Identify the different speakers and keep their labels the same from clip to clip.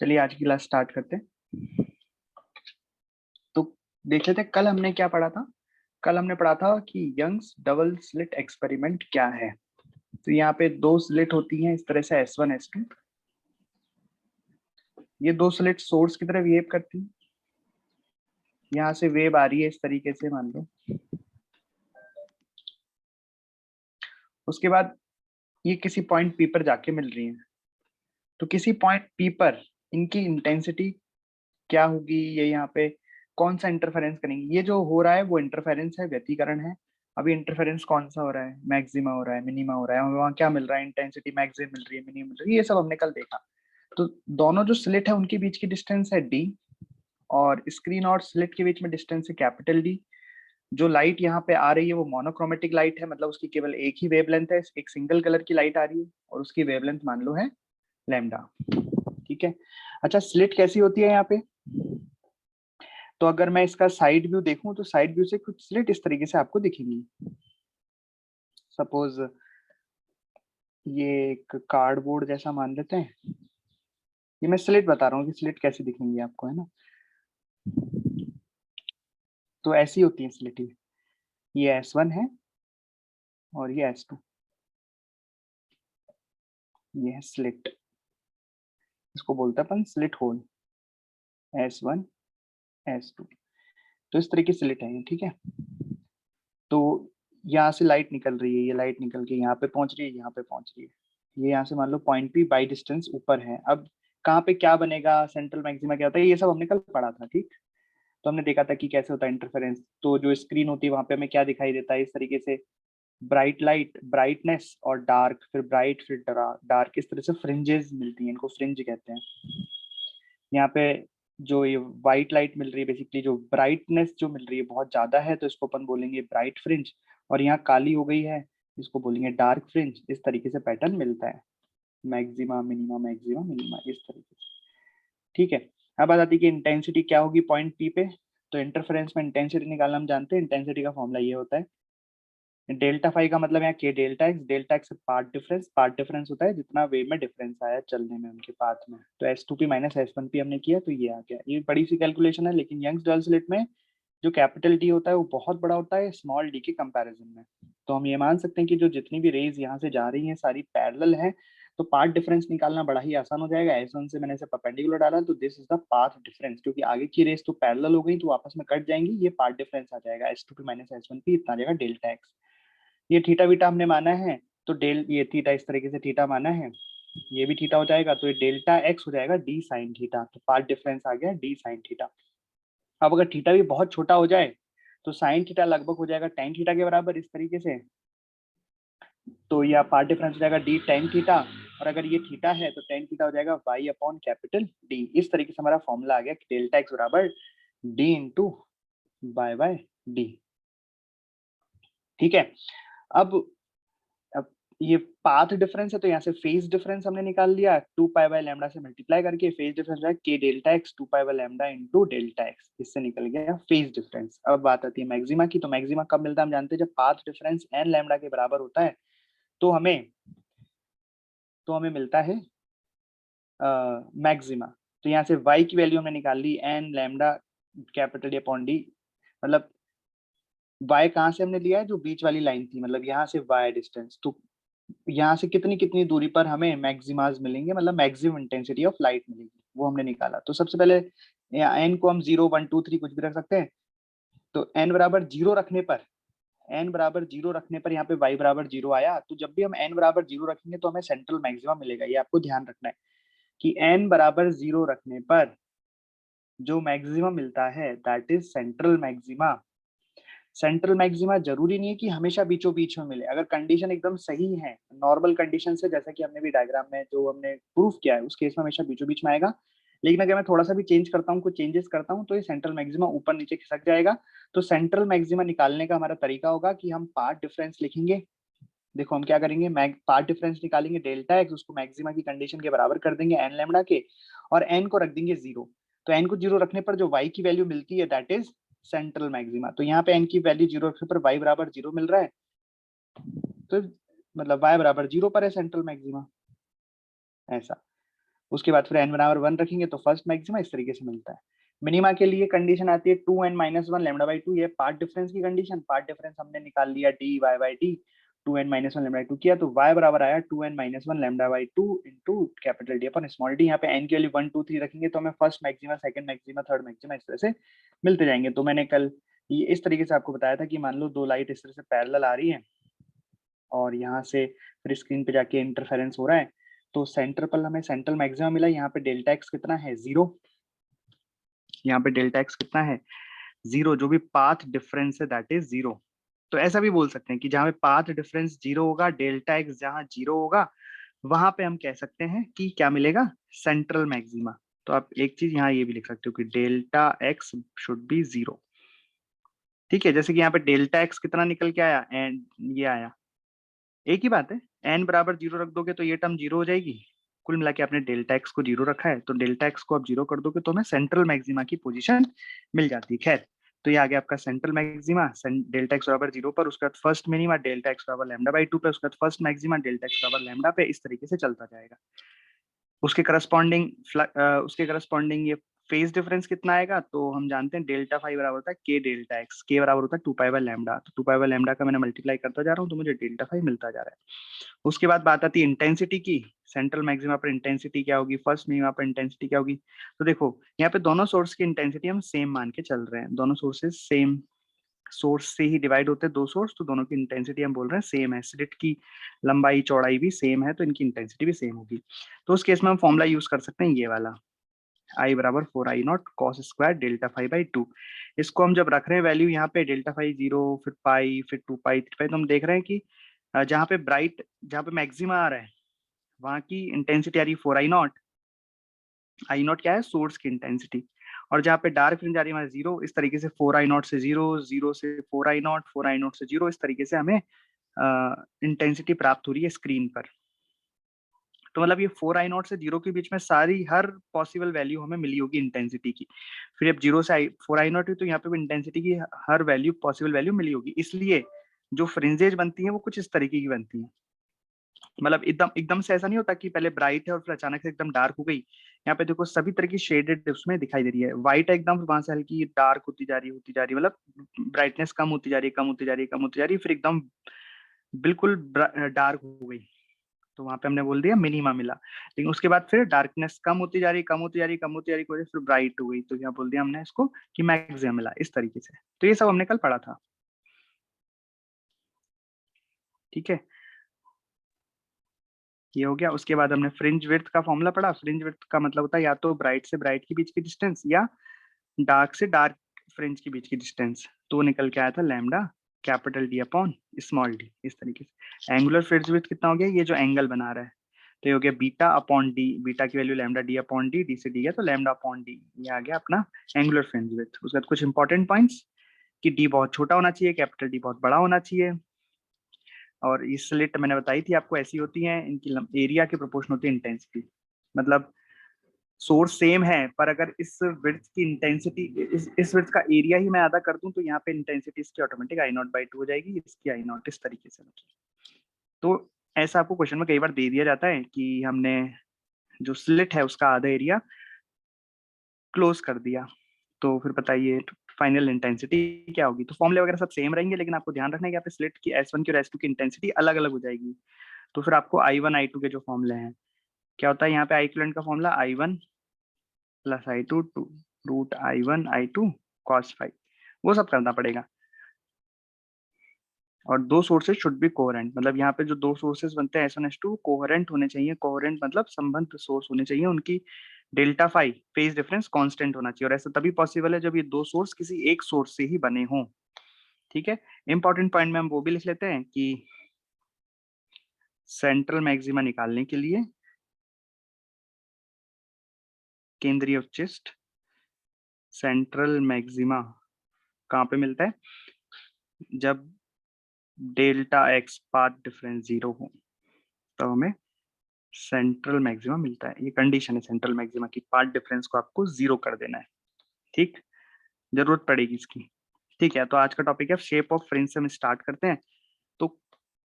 Speaker 1: चलिए आज की क्लास स्टार्ट करते हैं। तो देख लेते हैं कल हमने क्या पढ़ा था। कल हमने पढ़ा था कि यंग्स डबल स्लिट एक्सपेरिमेंट क्या है। तो यहाँ पे दो स्लिट होती हैं इस तरह से S1 S2। ये दो स्लिट सोर्स की तरह बिहेव करती हैं। यहाँ से वेव आ रही है इस तरीके से मान लो। उसके बाद ये किसी पॉइंट P पर जाके मिल रही है। तो किसी पॉइंट P पर इनकी इंटेंसिटी क्या होगी, ये यहाँ पे कौन सा इंटरफेरेंस करेंगे। ये जो हो रहा है वो इंटरफेरेंस है, व्यतिकरण है। अभी इंटरफेरेंस कौन सा हो रहा है, मैक्सिमा हो रहा है, मिनिमा हो रहा है, हमें वहाँ क्या मिल रहा है, इंटेंसिटी मैक्सिम मिल रही है, मिनिमम मिल रही है, ये सब हमने कल देखा। तो दोनों जो स्लिट है उनके बीच की डिस्टेंस है D, और स्क्रीन और स्लिट के बीच में डिस्टेंस है कैपिटल D। जो लाइट यहाँ पे आ रही है वो मोनोक्रोमेटिक लाइट है, मतलब उसकी केवल एक ही वेवलेंथ है, एक सिंगल कलर की लाइट आ रही है और उसकी वेवलेंथ मान लो है लैम्डा। ठीक है। अच्छा, स्लिट कैसी होती है यहाँ पे। तो अगर मैं इसका साइड व्यू देखूं तो साइड व्यू से कुछ स्लिट इस तरीके से आपको दिखेंगी। सपोज ये एक कार्डबोर्ड जैसा मान लेते हैं। ये मैं स्लिट बता रहा हूँ कि स्लिट कैसी दिखेंगी आपको, है ना। तो ऐसी होती है स्लिट। ये S1 है और ये S2। ये है स्लिट, इसको बोलते हैं अपन स्लिट होल। S1 S2, तो इस तरह की स्लिट है ये। ठीक है। तो यहाँ से लाइट निकल रही है, ये लाइट निकल के यहाँ पे पहुंच रही है, यहाँ पे पहुंच रही है। ये यहाँ से मान लो पॉइंट P बाई डिस्टेंस ऊपर है। अब कहाँ पे क्या बनेगा, सेंट्रल मैक्सिमा क्या होता है, ये सब हमने कल पढ़ा था। ठीक। तो हमने देखा था कि कैसे होता है इंटरफेरेंस। तो जो स्क्रीन होती है वहां पे हमें क्या दिखाई देता है, इस तरीके से ब्राइट लाइट, ब्राइटनेस और डार्क, फिर ब्राइट फिर डार्क, इस तरह से फ्रिंजेस मिलती हैं, इनको फ्रिंज कहते हैं। यहाँ पे जो ये व्हाइट लाइट मिल रही है, बेसिकली जो ब्राइटनेस जो मिल रही है बहुत ज्यादा है, तो इसको अपन बोलेंगे ब्राइट फ्रिंज। और यहाँ काली हो गई है, इसको बोलेंगे डार्क फ्रिंज। इस तरीके से पैटर्न मिलता है, मैक्सिमा मिनिमा मैक्सिमा मिनिमा, इस तरीके से। ठीक है। अब बात आती है कि इंटेंसिटी क्या होगी पॉइंट P पे। तो इंटरफेरेंस में इंटेंसिटी निकालना हम जानते हैं। इंटेंसिटी का फॉर्मूला ये होता है डेल्टा फाई का मतलब यहाँ के delta x. Delta x path difference, path difference होता है जितना वे में डिफरेंस आया चलने में उनके पाथ में। तो S2P माइनस S1P हमने किया तो ये आ गया। ये बड़ी सी कैलकुलेशन है, लेकिन यंग्स डबल स्लिट में जो कैपिटल डी होता है वो बहुत बड़ा होता है स्मॉल डी के कंपैरिजन में। तो हम ये मान सकते हैं कि जो जितनी भी रेज यहाँ से जा रही हैं सारी पैरेलल है। तो पाथ डिफरेंस निकालना बड़ा ही आसान हो जाएगा। S1 से मैंने इसे परपेंडिकुलर डाला तो this is the path difference, क्योंकि आगे की रेस तो पैरेलल हो गई तो आपस में कट जाएंगी। ये पाथ डिफरेंस आ जाएगा S2P माइनस S1P, इतना आ जाएगा डेल्टा एक्स। ये थीटा बीटा हमने माना है, तो डेल ये थीटा इस तरीके से थीटा माना है, ये भी थीटा हो जाएगा, तो ये डेल्टा एक्स हो जाएगा डी साइन थीटा। तो पार्ट डिफरेंस आ गया डी साइन थीटा। अब अगर थीटा भी बहुत छोटा हो जाए तो साइन थीटा लगभग हो जाएगा टेन थीटा के बराबर, इस तरीके से। तो यह पार्ट डिफरेंस हो जाएगा डी टेन थीटा। और अगर ये थीटा है तो टेन थीटा हो जाएगा वाई अपॉन कैपिटल डी। इस तरीके से हमारा फॉर्मूला आ गया कि डेल्टा एक्स बराबर D into by by D. ठीक है। अब ये पाथ डिफरेंस है तो यहाँ से फेज डिफरेंस हमने निकाल लिया, 2 पाई बाय लैम्डा से मल्टीप्लाई करके फेज डिफरेंस है के delta x 2 pi by lambda into delta x, इससे निकल गया फेज डिफरेंस। अब बात आती है मैक्सिमा की। तो मैक्सिमा कब मिलता है हम जानते हैं, जब पाथ डिफरेंस एन लैम्डा के बराबर होता है। तो हमें मिलता है मैक्सिमा। तो यहाँ से y की वैल्यू हमने निकाल ली N lambda capital upon D. मतलब y कहाँ से हमने लिया है, जो बीच वाली लाइन थी, मतलब यहाँ से y डिस्टेंस। तो यहाँ से कितनी कितनी दूरी पर हमें मैक्सिमाज मिलेंगे, मतलब मैक्सिमम इंटेंसिटी ऑफ लाइट मिलेगी, वो हमने निकाला। तो सबसे पहले एन को हम 0 1 2 3 कुछ भी रख सकते हैं। तो एन बराबर जीरो रखने पर, यहाँ पे y बराबर जीरो आया। तो जब भी हम n बराबर जीरो रखेंगे तो हमें सेंट्रल मैक्सिमा मिलेगा, ये आपको ध्यान रखना है कि n बराबर जीरो रखने पर जो मैक्सिमम मिलता है that is central maxima. Central maxima जरूरी नहीं है कि हमेशा बीचों बीच में मिले। अगर कंडीशन एकदम सही है, नॉर्मल कंडीशन से, जैसा कि हमने भी डायग्राम में जो हमने प्रूफ किया है, उस केस में हमेशा बीचों बीच में आएगा। लेकिन अगर मैं थोड़ा सा भी चेंज करता हूँ, कुछ चेंजेस करता हूँ, तो ये सेंट्रल मैक्सिमा ऊपर नीचे खिसक जाएगा। तो सेंट्रल मैक्सिमा निकालने का हमारा तरीका होगा कि हम पार्ट डिफरेंस लिखेंगे। देखो हम क्या करेंगे, पार्ट डिफरेंस निकालेंगे डेल्टा एक्स, उसको मैक्सिमा की कंडीशन के बराबर कर देंगे एन लैम्डा के, और एन को रख देंगे जीरो। तो एन को जीरो रखने पर जो वाई की वैल्यू मिलती है दैट इज सेंट्रल मैक्सिमा। तो यहाँ पे एन की वैल्यू जीरो रखने पर वाई बराबर जीरो मिल रहा है, तो मतलब वाई बराबर जीरो पर है सेंट्रल मैक्सिमा, ऐसा। उसके बाद फिर n बराबर 1 रखेंगे तो फर्स्ट मैक्सिमा इस तरीके से मिलता है। मिनिमा के लिए कंडीशन आती है 2n-1 लैम्डा बाई 2, ये पार्ट डिफरेंस की कंडीशन। पार्ट डिफरेंस हमने निकाल लिया dy by D, 2n-1 lambda by 2 किया तो y बराबर आया 2n-1 lambda by 2 into capital D upon small D. यहाँ पे n की वैल्यू 1 2 3 रखेंगे तो हमें first maxima, second maxima, third maxima इस तरह से मिलते जाएंगे। तो मैंने कल ये इस तरीके से आपको बताया था कि मान लो दो लाइट इस तरह से पैरेलल आ रही है और यहाँ से फिर स्क्रीन पे जाके इंटरफेरेंस हो रहा है, तो सेंटर पर हमें सेंट्रल मैक्सिमम मिला। यहाँ पे डेल्टा एक्स कितना है 0, यहाँ पे डेल्टा एक्स कितना है 0, जो भी पाथ डिफरेंस है दैट इज 0। तो ऐसा भी बोल सकते हैं कि जहाँ पे पाथ डिफरेंस 0 होगा, डेल्टा एक्स जहाँ 0 होगा, वहां पे हम कह सकते हैं कि क्या मिलेगा, सेंट्रल मैक्सिमा। तो आप एक चीज यहाँ ये भी लिख सकते हो कि डेल्टा एक्स शुड बी 0। ठीक है, जैसे कि यहाँ पे डेल्टा एक्स कितना निकल के आया, एंड ये आया, एक ही बात है, n बराबर 0 रख दोगे तो ये टर्म 0 हो जाएगी। कुल मिला के आपने डेल्टा एक्स को 0 रखा है, तो डेल्टा एक्स को आप 0 कर दोगे तो हमें सेंट्रल मैक्सिमा की पोजीशन मिल जाती है। खैर, तो ये आ गया आपका सेंट्रल मैक्सिमा डेल्टा एक्स बराबर 0 पर, उसके बाद फर्स्ट मिनिमा डेल्टा एक्स बराबर लैम्डा बाई 2 पे, उसके बाद फर्स्ट मैक्सिमा डेल्टा एक्स बराबर लैम्डा पे, इस तरीके से चलता जाएगा। उसके करस्पॉन्डिंग ये फेज डिफरेंस कितना आएगा, तो हम जानते हैं डेल्टा फाई बराबर होता है के डेल्टा एक्स, के बराबर होता है 2 पाई बाय लैम्डा। तो 2 पाई बाय लैम्डा का मैंने मल्टीप्लाई करता जा रहा हूँ तो मुझे डेल्टा फाई मिलता जा रहा है। उसके बाद बात आती है इंटेंसिटी की। सेंट्रल मैक्सिमा पर इंटेंसिटी क्या होगी, फर्स्ट मिनिमा पर इंटेंसिटी क्या होगी। तो देखो यहाँ पे दोनों सोर्स की इंटेंसिटी हम सेम मान के चल रहे हैं, दोनों सोर्सेज सेम सोर्स से ही डिवाइड होते हैं, दो सोर्स, तो दोनों की इंटेंसिटी हम बोल रहे हैं सेम है। स्लिट की लंबाई चौड़ाई भी सेम है तो इनकी इंटेंसिटी भी सेम होगी। तो उस केस में हम फॉर्मूला यूज कर सकते हैं ये वाला, I बराबर 4I0 cos square delta phi by 2। इसको हम जब रख रहे हैं वैल्यू यहाँ पे डेल्टा फाई 0, फिर पाई, फिर 2 पाई, 3 पाई, तो हम देख रहे हैं कि जहाँ पे मैक्सिमा आ रहा है वहां की इंटेंसिटी आ रही है 4I0। I0 क्या है, सोर्स की इंटेंसिटी। और जहाँ पे डार्क फ्रिंज आ रही है हमारे 0, इस तरीके से 4I0 से 0, 0 से 4I0, 4I0 से 0, इस तरीके से हमें इंटेंसिटी प्राप्त हो रही है स्क्रीन पर। तो मतलब ये 4I0 से 0 के बीच में सारी हर पॉसिबल वैल्यू हमें मिली होगी इंटेंसिटी की। फिर अब 0 से 4I0 हुई तो यहाँ पे भी इंटेंसिटी की हर वैल्यू, पॉसिबल वैल्यू मिली होगी। इसलिए जो फ्रिंजेज बनती हैं वो कुछ इस तरीके की बनती हैं। मतलब एकदम एकदम से ऐसा नहीं होता कि पहले ब्राइट है और फिर अचानक से एकदम डार्क हो गई। यहाँ पे देखो सभी तरह की शेडेड उसमें दिखाई दे रही है। व्हाइट है एकदम, वहां से हल्की डार्क होती जा रही मतलब ब्राइटनेस कम होती जा रही है, कम होती जा रही है, कम होती जा रही है, फिर एकदम बिल्कुल डार्क हो गई, तो वहां पे हमने बोल दिया मिनिमा मिला। लेकिन उसके बाद फिर डार्कनेस कम होती जा रही, कम होती जा रही, कम होती जा रही, फिर ब्राइट हो गई, तो यहाँ बोल दिया हमने इसको कि मैक्सिमम मिला, इस तरीके से। तो ये सब हमने कल पढ़ा था। ठीक है, ये हो गया। उसके बाद हमने फ्रिंज विड्थ का फॉर्मूला पढ़ा। फ्रिंज विड्थ का मतलब होता है या तो ब्राइट से ब्राइट के बीच की डिस्टेंस या डार्क से डार्क फ्रिंज के बीच की डिस्टेंस। तो निकल के आया था lambda capital D upon small D, इस तरीके से। एंगुलर फ्रिंज विड्थ कितना हो गया, ये जो एंगल बना रहा है, तो ये हो गया बीटा अपॉन डी, बीटा की value lambda D upon D, D से डी है तो लैम्डा अपॉन डी, ये आ गया अपना एंगुलर फ्रिंज विड्थ। उसके बाद कुछ इंपॉर्टेंट पॉइंट्स कि डी बहुत छोटा होना चाहिए, कैपिटल डी बहुत बड़ा होना चाहिए, और ये स्लिट मैंने बताई थी आपको ऐसी होती है, इनकी एरिया के प्रोपोर्शन होती है इंटेंसिटी। मतलब सोर्स सेम है पर अगर इस विड्थ की इंटेंसिटी, इस विड्थ का एरिया ही मैं आधा कर दूं तो यहाँ पे इंटेंसिटी इसकी ऑटोमेटिक I0/2 हो जाएगी, इसकी I0 इस तरीके से। तो ऐसा आपको क्वेश्चन में कई बार दे दिया जाता है कि हमने जो स्लिट है उसका आधा एरिया क्लोज कर दिया, तो फिर बताइए फाइनल इंटेंसिटी क्या होगी। तो फॉर्मूले वगैरह सब सेम रहेंगे, लेकिन आपको ध्यान रखना है कि यहाँ पे स्लिट की S1 की और S2 की इंटेंसिटी अलग अलग हो जाएगी। तो फिर आपको I1 I2 के जो फॉर्मूले हैं, क्या होता है यहाँ पे आई इक्विवेलेंट का formula I1 plus I2 root I1 I2 cos फाई, वो सब करना पड़ेगा। और दो सोर्सेज शुड बी कोहेरेंट, मतलब यहाँ पे जो दो सोर्सेज बनते हैं S1 S2 कोहेरेंट होने चाहिए। कोहेरेंट मतलब संबंध सोर्स होने चाहिए, उनकी delta phi phase difference constant होना चाहिए, और ऐसा तभी पॉसिबल है जब ये दो सोर्स किसी एक सोर्स से ही बने हों। ठीक है, इंपॉर्टेंट पॉइंट में हम वो भी लिख लेते हैं कि सेंट्रल मैक्सिमा निकालने के लिए केंद्रीय उच्चिष्ट सेंट्रल मैक्सिमा कहाँ पे मिलता है, जब डेल्टा एक्स पाथ डिफरेंस 0 हो तो हमें सेंट्रल मैक्सिमा मिलता है। ये कंडीशन है सेंट्रल मैक्सिमा की, पाथ डिफरेंस को आपको 0 कर देना है। ठीक, जरूरत पड़ेगी इसकी। ठीक है, तो आज का टॉपिक है शेप ऑफ फ्रिंज से हम स्टार्ट करते हैं। तो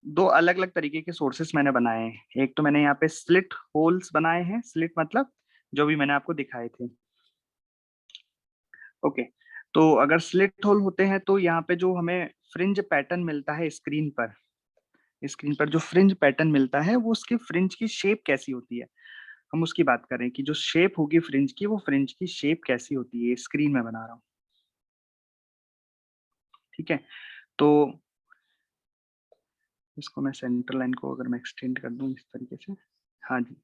Speaker 1: दो अलग अलग तरीके के सोर्सेस मैंने बनाए हैं। एक तो मैंने यहाँ पे स्लिट होल्स बनाए हैं, स्लिट मतलब जो भी मैंने आपको दिखाए थे। ओके, तो अगर स्लिट होल होते हैं तो यहाँ पे जो हमें फ्रिंज पैटर्न मिलता है स्क्रीन पर जो फ्रिंज पैटर्न मिलता है वो उसकी फ्रिंज की शेप कैसी होती है, हम उसकी बात करें कि जो शेप होगी फ्रिंज की, वो फ्रिंज की शेप कैसी होती है, स्क्रीन में बना रहा हूँ। ठीक है, तो इसको मैं सेंटर लाइन को अगर मैं एक्सटेंड कर दूं इस तरीके से, हाँ जी,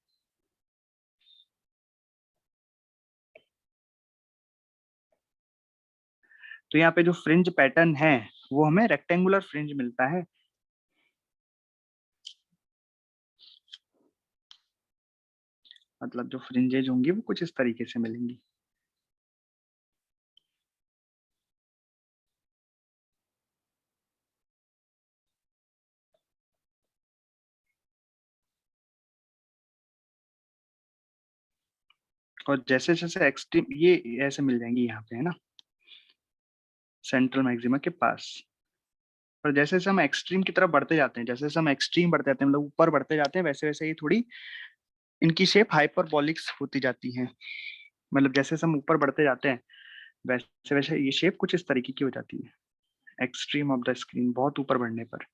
Speaker 1: तो यहाँ पे जो फ्रिंज पैटर्न है वो हमें रेक्टेंगुलर फ्रिंज मिलता है। मतलब जो फ्रिंजेज होंगी वो कुछ इस तरीके से मिलेंगी। और जैसे जैसे एक्सट्रीम ये ऐसे मिल जाएंगी यहाँ पे, है ना, सेंट्रल मैक्सिमा के पास। पर जैसे जैसे हम एक्सट्रीम की तरफ बढ़ते जाते हैं, जैसे जैसे हम एक्सट्रीम बढ़ते जाते हैं, मतलब ऊपर बढ़ते जाते हैं, वैसे वैसे ये थोड़ी इनकी शेप हाइपरबॉलिक्स होती जाती है। मतलब जैसे जैसे हम ऊपर बढ़ते जाते हैं वैसे वैसे ये शेप कुछ इस तरीके की हो जाती है एक्सट्रीम ऑफ द स्क्रीन, बहुत ऊपर बढ़ने पर।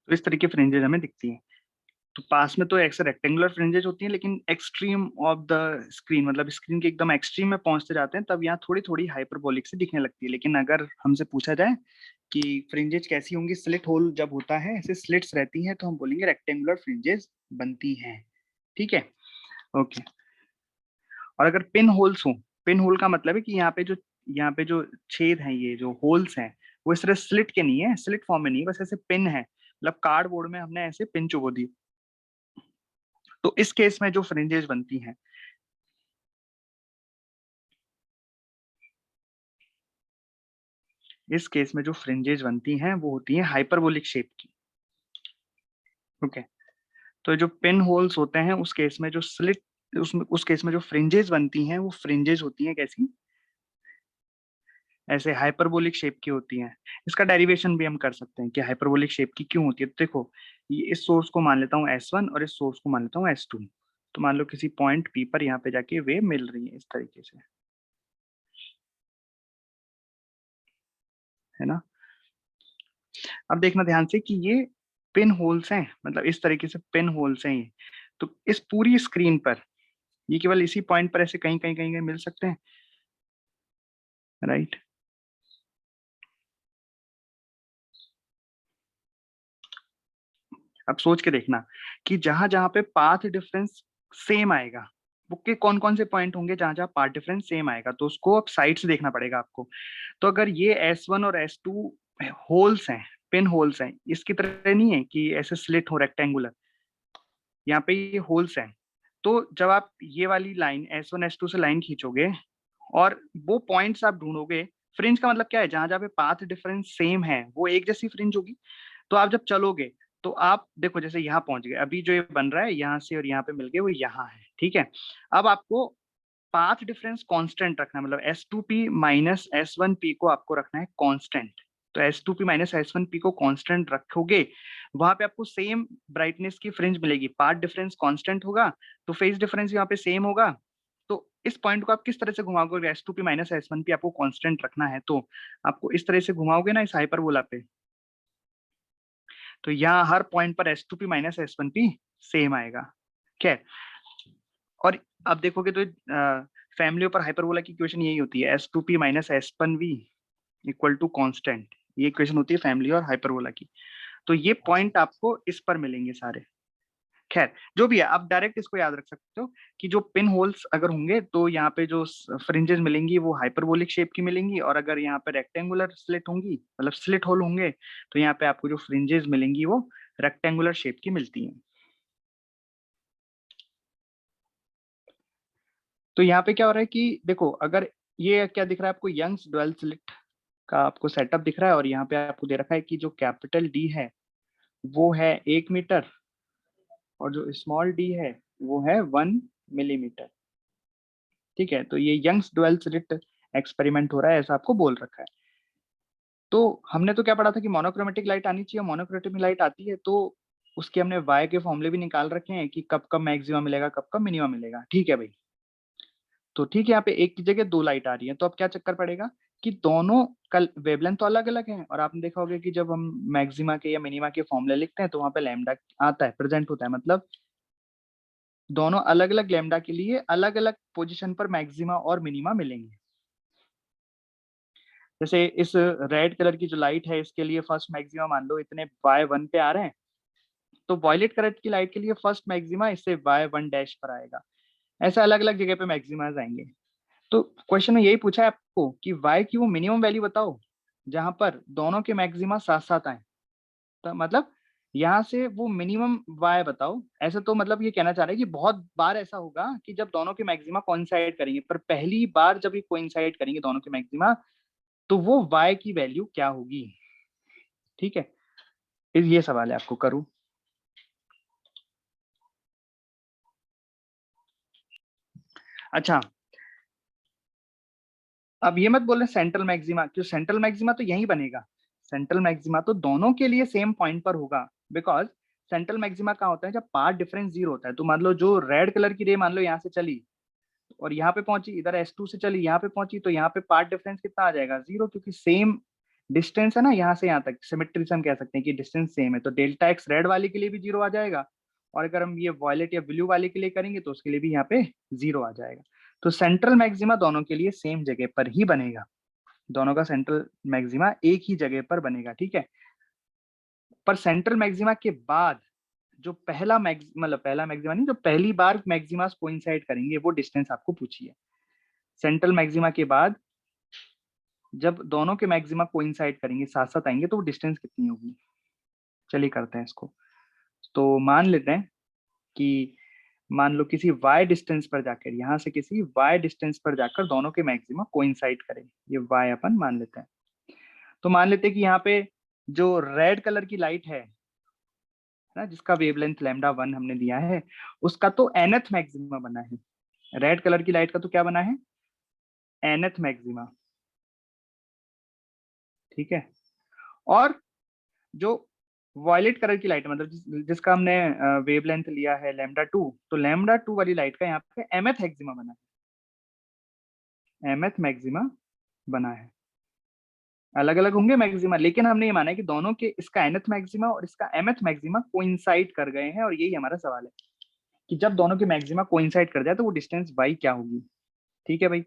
Speaker 1: तो इस तरीके फ्रिंजेज हमें दिखती हैं। तो पास में तो ऐसे रेक्टेंगुलर फ्रिंजेज होती हैं, लेकिन एक्सट्रीम ऑफ द स्क्रीन मतलब स्क्रीन के एकदम एक्सट्रीम में पहुंचते जाते हैं तब यहाँ थोड़ी थोड़ी हाइपरबोलिक से दिखने लगती है। लेकिन अगर हमसे पूछा जाए कि फ्रिंजेज कैसी होंगी, स्लिट होल जब होता है ऐसे स्लिट्स रहती हैं, तो हम बोलेंगे रेक्टेंगुलर फ्रिंजेस बनती हैं। ठीक है, ओके। और अगर पिन होल्स हो, पिन होल का मतलब है कि यहाँ पे जो छेद हैं, ये जो होल्स हैं, वो इस तरह स्लिट के नहीं है, स्लिट फॉर्म में नहीं है, बस ऐसे पिन है, मतलब कार्डबोर्ड में हमने ऐसे पिन चुबो दी। तो इस केस में जो फ्रिंजेस बनती हैं, इस केस में जो फ्रिंजेस बनती हैं वो होती हैं हाइपरबोलिक शेप की। ओके, तो जो पिन होल्स होते हैं उस केस में जो स्लिट, उस केस में जो फ्रिंजेस बनती हैं वो फ्रिंजेस होती हैं कैसी, ऐसे हाइपरबोलिक शेप की होती हैं। इसका डेरिवेशन भी हम कर सकते हैं कि हाइपरबोलिक शेप की क्यों होती है। तो देखो, ये इस सोर्स को मान लेता हूँ S1 और इस सोर्स को मान लेता हूँ S2। तो मान लो किसी पॉइंट P पर यहाँ पे जाके वेव मिल रही है इस तरीके से, है ना। अब देखना ध्यान से कि ये पिन होल्स हैं, मतलब इस तरीके से पिन होल्स हैं ये। तो इस पूरी स्क्रीन पर ये केवल इसी पॉइंट पर ऐसे कहीं कहीं कहीं कहीं मिल सकते हैं, राइट। अब सोच के देखना कि जहां जहां पे पाथ डिफरेंस सेम आएगा, वो के कौन कौन से पॉइंट होंगे जहां जहां पाथ डिफरेंस सेम आएगा, तो उसको अब साइड से देखना पड़ेगा आपको। तो अगर ये S1 और S2 होल्स हैं, पिन होल्स हैं, इसकी तरह नहीं है कि ऐसे स्लिट हो रेक्टेंगुलर, यहाँ पे ये होल्स हैं। तो जब आप ये वाली लाइन S1 S2 से लाइन खींचोगे और वो पॉइंट्स आप ढूंढोगे, फ्रिंज का मतलब क्या है, जहां जहां पे पाथ डिफरेंस सेम है वो एक जैसी फ्रिंज होगी। तो आप जब चलोगे तो आप देखो जैसे यहाँ पहुंच गए, अभी जो ये बन रहा है यहाँ से और यहाँ पे मिल गए वो यहाँ है, ठीक है। अब आपको पाथ डिफरेंस कांस्टेंट रखना है, मतलब S2P माइनस S1P को आपको रखना है कांस्टेंट। तो S2P माइनस S1P को कांस्टेंट रखोगे, वहां पे आपको सेम ब्राइटनेस की फ्रिंज मिलेगी, पाथ डिफरेंस कांस्टेंट होगा, तो फेज डिफरेंस यहाँ पे सेम होगा। तो इस पॉइंट को आप किस तरह से घुमाओगे, S2P माइनस S1P आपको कांस्टेंट रखना है, तो आपको इस तरह से घुमाओगे ना इस हाइपरबोला पे, तो यहाँ हर पॉइंट पर S2P माइनस S1P सेम आएगा। ठीक है, और अब देखोगे तो फैमिली पर हाइपरबोला की इक्वेशन यही होती है, S2P minus S1V equal to constant. ये इक्वेशन होती है फैमिली और हाइपरबोला की। तो ये पॉइंट आपको इस पर मिलेंगे सारे। खैर जो भी है, आप डायरेक्ट इसको याद रख सकते हो कि जो पिन होल्स अगर होंगे तो यहाँ पे जो फ्रिंजेस मिलेंगी वो हाइपरबोलिक शेप की मिलेंगी, और अगर यहाँ पे रेक्टेंगुलर स्लिट होंगी, मतलब स्लिट होल होंगे, तो यहाँ पे आपको जो फ्रिंजेस मिलेंगी वो रेक्टेंगुलर शेप की मिलती हैं। तो यहाँ पे क्या हो रहा है कि देखो, अगर ये क्या दिख रहा है आपको, यंग्स डुअल स्लिट का आपको सेटअप दिख रहा है, और यहाँ पे आपको दे रखा है कि जो कैपिटल डी है वो है 1 मीटर, और जो स्मॉल डी है वो है 1 मिलीमीटर। ठीक है, तो ये यंग्स डुअल स्लिट एक्सपेरिमेंट हो रहा है, ऐसा आपको बोल रखा है। तो हमने तो क्या पढ़ा था कि मोनोक्रोमेटिक लाइट आनी चाहिए, मोनोक्रोमेटिक लाइट आती है तो उसके हमने वाई के फॉर्मूले भी निकाल रखे हैं कि कब कब मैक्सिमम मिलेगा, कब कब मिनिमम मिलेगा। ठीक है भाई, तो ठीक है, यहाँ पे एक की जगह दो लाइट आ रही है, तो अब क्या चक्कर पड़ेगा कि दोनों का वेवलेंथ तो अलग अलग है, और आपने देखा होगा कि जब हम मैक्सिमा के या मिनिमा के फॉर्मूले लिखते हैं तो वहां पे लैम्डा आता है, प्रेजेंट होता है, मतलब दोनों अलग अलग लैम्डा के लिए अलग अलग पोजीशन पर मैक्सिमा और मिनिमा मिलेंगे। जैसे इस रेड कलर की जो लाइट है इसके लिए फर्स्ट मैक्सिमा मान लो इतने y1 पे आ रहे हैं, तो वॉयलेट कलर की लाइट के लिए फर्स्ट मैक्सिमा इससे y1 डैश पर आएगा। ऐसे अलग अलग जगह पे मैक्सिमाज आएंगे। तो क्वेश्चन में यही पूछा है आपको कि y की वो मिनिमम वैल्यू बताओ जहां पर दोनों के मैक्सिमा साथ साथ आए, तो मतलब यहाँ से वो मिनिमम y बताओ। ऐसे तो मतलब ये कहना चाह रहे हैं कि बहुत बार ऐसा होगा कि जब दोनों के मैक्सिमा कोइंसाइड करेंगे, पर पहली बार जब ये कोइंसाइड करेंगे दोनों के मैक्सिमा, तो वो y की वैल्यू क्या होगी। ठीक है, ये सवाल है, आपको करूं। अच्छा, अब ये मत बोले सेंट्रल मैक्सिमा, क्यों सेंट्रल मैक्सिमा तो यही बनेगा, सेंट्रल मैक्सिमा तो दोनों के लिए सेम पॉइंट पर होगा, बिकॉज सेंट्रल मैक्सिमा कहाँ होता है जब पाथ डिफरेंस जीरो होता है। तो मान लो जो रेड कलर की रे मान लो यहाँ से चली और यहाँ पे पहुंची, इधर S2 से चली यहाँ पे पहुंची, तो यहाँ पे पाथ डिफरेंस कितना आ जाएगा, जीरो, क्योंकि सेम डिस्टेंस है ना यहाँ से यहाँ तक, सिमेट्री से हम कह सकते हैं कि डिस्टेंस सेम है, तो डेल्टा एक्स रेड वाली के लिए भी जीरो आ जाएगा, और अगर हम ये वॉयलेट या ब्लू वाले के लिए करेंगे तो उसके लिए भी यहाँ पे जीरो आ जाएगा। तो सेंट्रल मैक्सिमा दोनों के लिए सेम जगह पर ही बनेगा, दोनों का सेंट्रल मैक्सिमा एक ही जगह पर बनेगा। ठीक है, पर सेंट्रल मैक्सिमा के बाद जो पहला मतलब पहला मैक्सिमा नहीं, जो पहली बार मैक्सिमास कोइंसाइड करेंगे वो डिस्टेंस आपको पूछी है। सेंट्रल मैक्सिमा के बाद जब दोनों के मैक्सिमा कोइंसाइड करेंगे, साथ साथ आएंगे, तो वो डिस्टेंस कितनी होगी। चलिए करते हैं इसको। तो मान लेते हैं कि मान लो किसी y डिस्टेंस पर जाकर, यहाँ से किसी y डिस्टेंस पर जाकर दोनों के मैक्सिमा कोइंसाइड करें, ये y अपन मान लेते हैं। तो मान लेते हैं कि यहाँ पे जो रेड कलर की लाइट है ना, जिसका वेवलेंथ λ1 हमने दिया है, उसका तो nth मैक्सिमा बना है। रेड कलर की लाइट का तो क्या बना है, nth मैक्सिमा। ठीक है, और जो वॉयलेट कलर की लाइट मतलब जिसका हमने वेवलेंथ लिया है λ2, तो λ2 वाली लाइट का यहाँ पे mth मैक्सिमा बना है, mth मैक्सिमा बना है। अलग अलग होंगे मैक्सिमा, लेकिन हमने ये माना है कि दोनों के, इसका nth मैक्सिमा और इसका mth मैक्सिमा कोइंसाइड कर गए हैं, और यही हमारा सवाल है कि जब दोनों के मैक्सिमा कोइंसाइड कर जाए तो वो डिस्टेंस y क्या होगी। ठीक है भाई,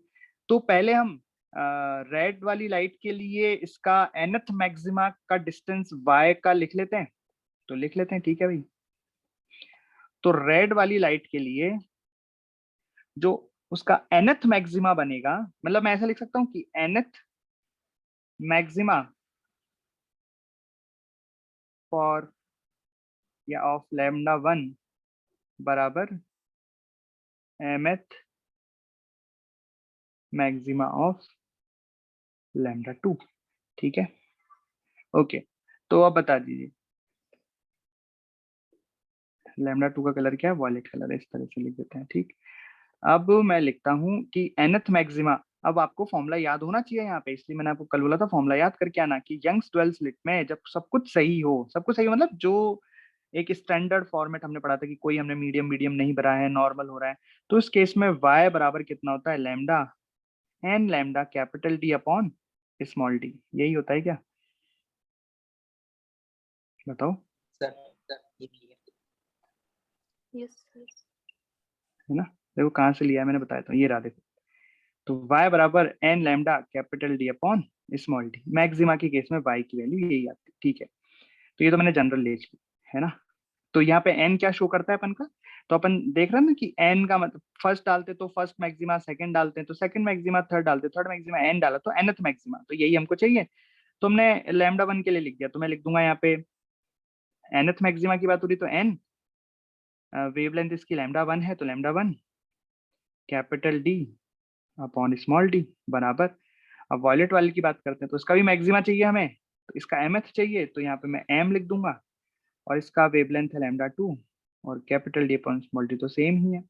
Speaker 1: तो पहले हम रेड वाली लाइट के लिए इसका nth मैक्सिमा का डिस्टेंस y का लिख लेते हैं, तो लिख लेते हैं। ठीक है भाई, तो रेड वाली लाइट के लिए जो उसका nth मैक्सिमा बनेगा, मतलब मैं ऐसा लिख सकता हूँ कि nth मैक्सिमा फॉर या ऑफ λ1 बराबर mth मैक्सिमा ऑफ λ2। ठीक है, ओके, तो अब बता दीजिए λ2 का कलर क्या है, वॉयलेट कलर है, इस तरह से लिख देते हैं। ठीक, अब मैं लिखता हूँ कि nth मैक्सिमा, अब आपको फॉर्मूला याद होना चाहिए यहाँ पे, इसलिए मैंने आपको कल बोला था फॉर्मूला याद करके आना, कि यंग्स डुअल स्लिट में जब सब कुछ सही हो, सब कुछ सही हो मतलब जो एक स्टैंडर्ड फॉर्मेट हमने पढ़ा था कि कोई हमने मीडियम मीडियम नहीं भरा है, नॉर्मल हो रहा है, तो इस केस में y बराबर कितना होता है, lambda N lambda capital D upon small D, यही होता है क्या, बताओ।
Speaker 2: सर ये भी है।
Speaker 3: Yes sir.
Speaker 1: है ना, देखो कहाँ से लिया है मैंने बताया था, ये रहा देखो। तो y बराबर N lambda capital D upon small D, maxima के केस में y की वैल्यू यही आती है। ठीक है, तो ये तो मैंने जनरल ले ली है ना। तो यहाँ पे n क्या शो करता है अपन का, तो अपन देख रहे हैं ना कि n का मतलब फर्स्ट डालते तो फर्स्ट मैक्सिमा, सेकंड डालते हैं तो सेकंड मैक्सिमा, थर्ड डालते थर्ड मैक्सिमा, n डाला तो nth मैक्सिमा, तो यही हमको चाहिए। तो हमने λ1 के लिए लिख दिया, तो मैं लिख दूंगा यहाँ पे nth मैक्सिमा की बात हो रही तो n, वेवलेंथ इसकी λ1 है तो λ1 capital D upon small D बराबर, अब वॉयलेट वाले की बात करते हैं तो इसका भी मैक्सिमा चाहिए हमें, तो इसका mth चाहिए, तो यहाँ पे मैं m लिख दूंगा, और इसका वेवलेंथ है λ2, और capital D upon small D तो सेम ही है।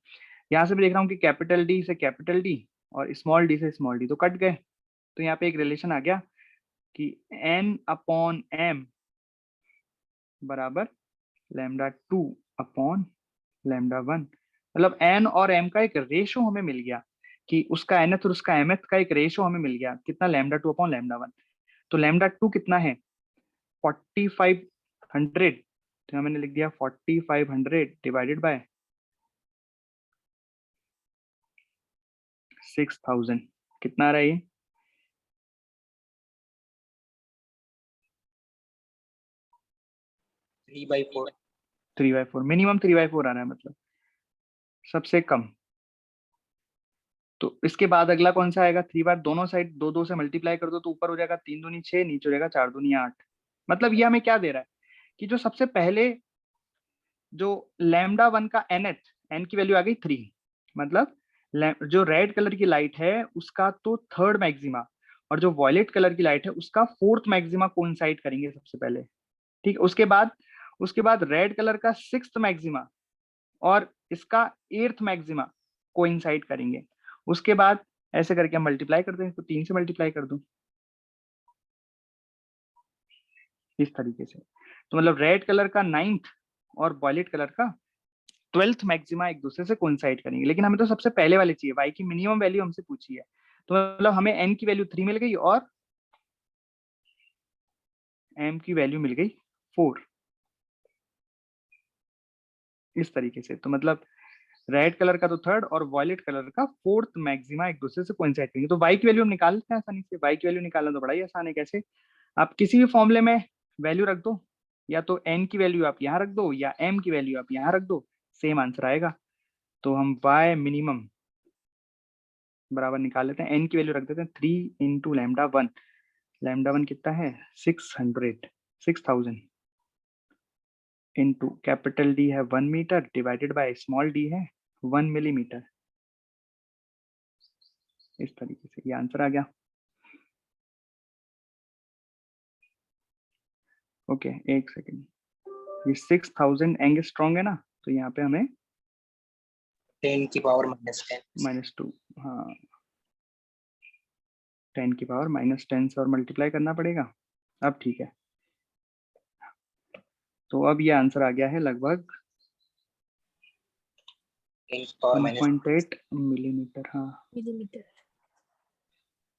Speaker 1: यहाँ से भी देख रहा हूँ कि कैपिटल डी से कैपिटल डी और स्मॉल डी से स्मॉल डी तो कट गए, तो यहाँ पे एक रिलेशन आ गया कि n अपॉन m बराबर लैम्डा 2 अपॉन लैम्डा 1। मतलब n और m का एक रेशो हमें मिल गया कि उसका nth और उसका mth का एक रेशो हमें मिल गया कितना, लैम्डा 2 अपॉन लैम्डा 1। तो लैम्डा 2 कितना है 4500, तो मैंने लिख दिया 4500 डिवाइडेड बाय 6000, कितना आ रहा है ये
Speaker 2: 3/4।
Speaker 1: 3/4, मिनिमम 3/4 आ रहा है, मतलब सबसे कम। तो इसके बाद अगला कौन सा आएगा, 3 बार दोनों साइड 2 2 से मल्टीप्लाई कर दो तो ऊपर हो जाएगा 3 दूनी 6, नीचे हो जाएगा 4 दूनी 8। मतलब ये हमें क्या दे रहा है कि जो सबसे पहले जो लैम्डा 1 का n की वैल्यू आ गई 3, मतलब जो रेड कलर की लाइट है उसका तो थर्ड मैक्सिमा और जो वॉयलेट कलर की लाइट है उसका फोर्थ मैक्सिमा कोइंसाइड करेंगे सबसे पहले, ठीक है। उसके बाद रेड कलर का सिक्स्थ मैक्सिमा और इसका एट्थ मैक्सिमा कोइंसाइड करेंगे। उसके बाद ऐसे करके हम मल्टीप्लाई कर दें, तो 3 से मल्टीप्लाई कर दूं इस तरीके से। तो मतलब रेड कलर का 9th और वॉयलेट कलर का 12th मैक्सिमा एक दूसरे से कोइंसाइड करेंगे, लेकिन हमें तो सबसे पहले वाले चाहिए, y की मिनिमम वैल्यू हमसे पूछी है। तो मतलब हमें n की वैल्यू 3 मिल गई और m की वैल्यू मिल गई 4, इस तरीके से। तो मतलब रेड कलर का तो थर्ड और वॉयलेट कलर का फोर्थ मैक्सिमा एक दूसरे से कोइंसाइड करेंगे। तो y की वैल्यू हम निकाल लेते हैं आसानी से। y की वैल्यू निकालना तो बड़ा ही आसान है, कैसे, आप किसी भी फॉर्मूले में वैल्यू रख दो, या तो n की वैल्यू आप यहाँ रख दो या m की वैल्यू आप यहाँ रख दो, सेम आंसर आएगा। तो हम y मिनिमम बराबर निकाल लेते हैं, n की वैल्यू रख देते हैं 3 इंटू लैम्डा 1। लैम्डा 1 कितना है 6000 इंटू कैपिटल D है 1 metre divided by small d है 1 मिलीमीटर। इस तरीके से ये आंसर आ गया। ओके एक सेकेंड, ये 6000 एंगस्ट्रॉन्ग है ना, तो यहाँ पे हमें
Speaker 2: 10 की पावर -10।
Speaker 1: -2, हाँ 10 की पावर -10 से और मल्टीप्लाई करना पड़ेगा। अब ठीक है, तो अब ये आंसर आ गया है लगभग
Speaker 2: 10 की पावर
Speaker 1: 1.8 मिलीमीटर। हाँ
Speaker 3: मिलीमीटर।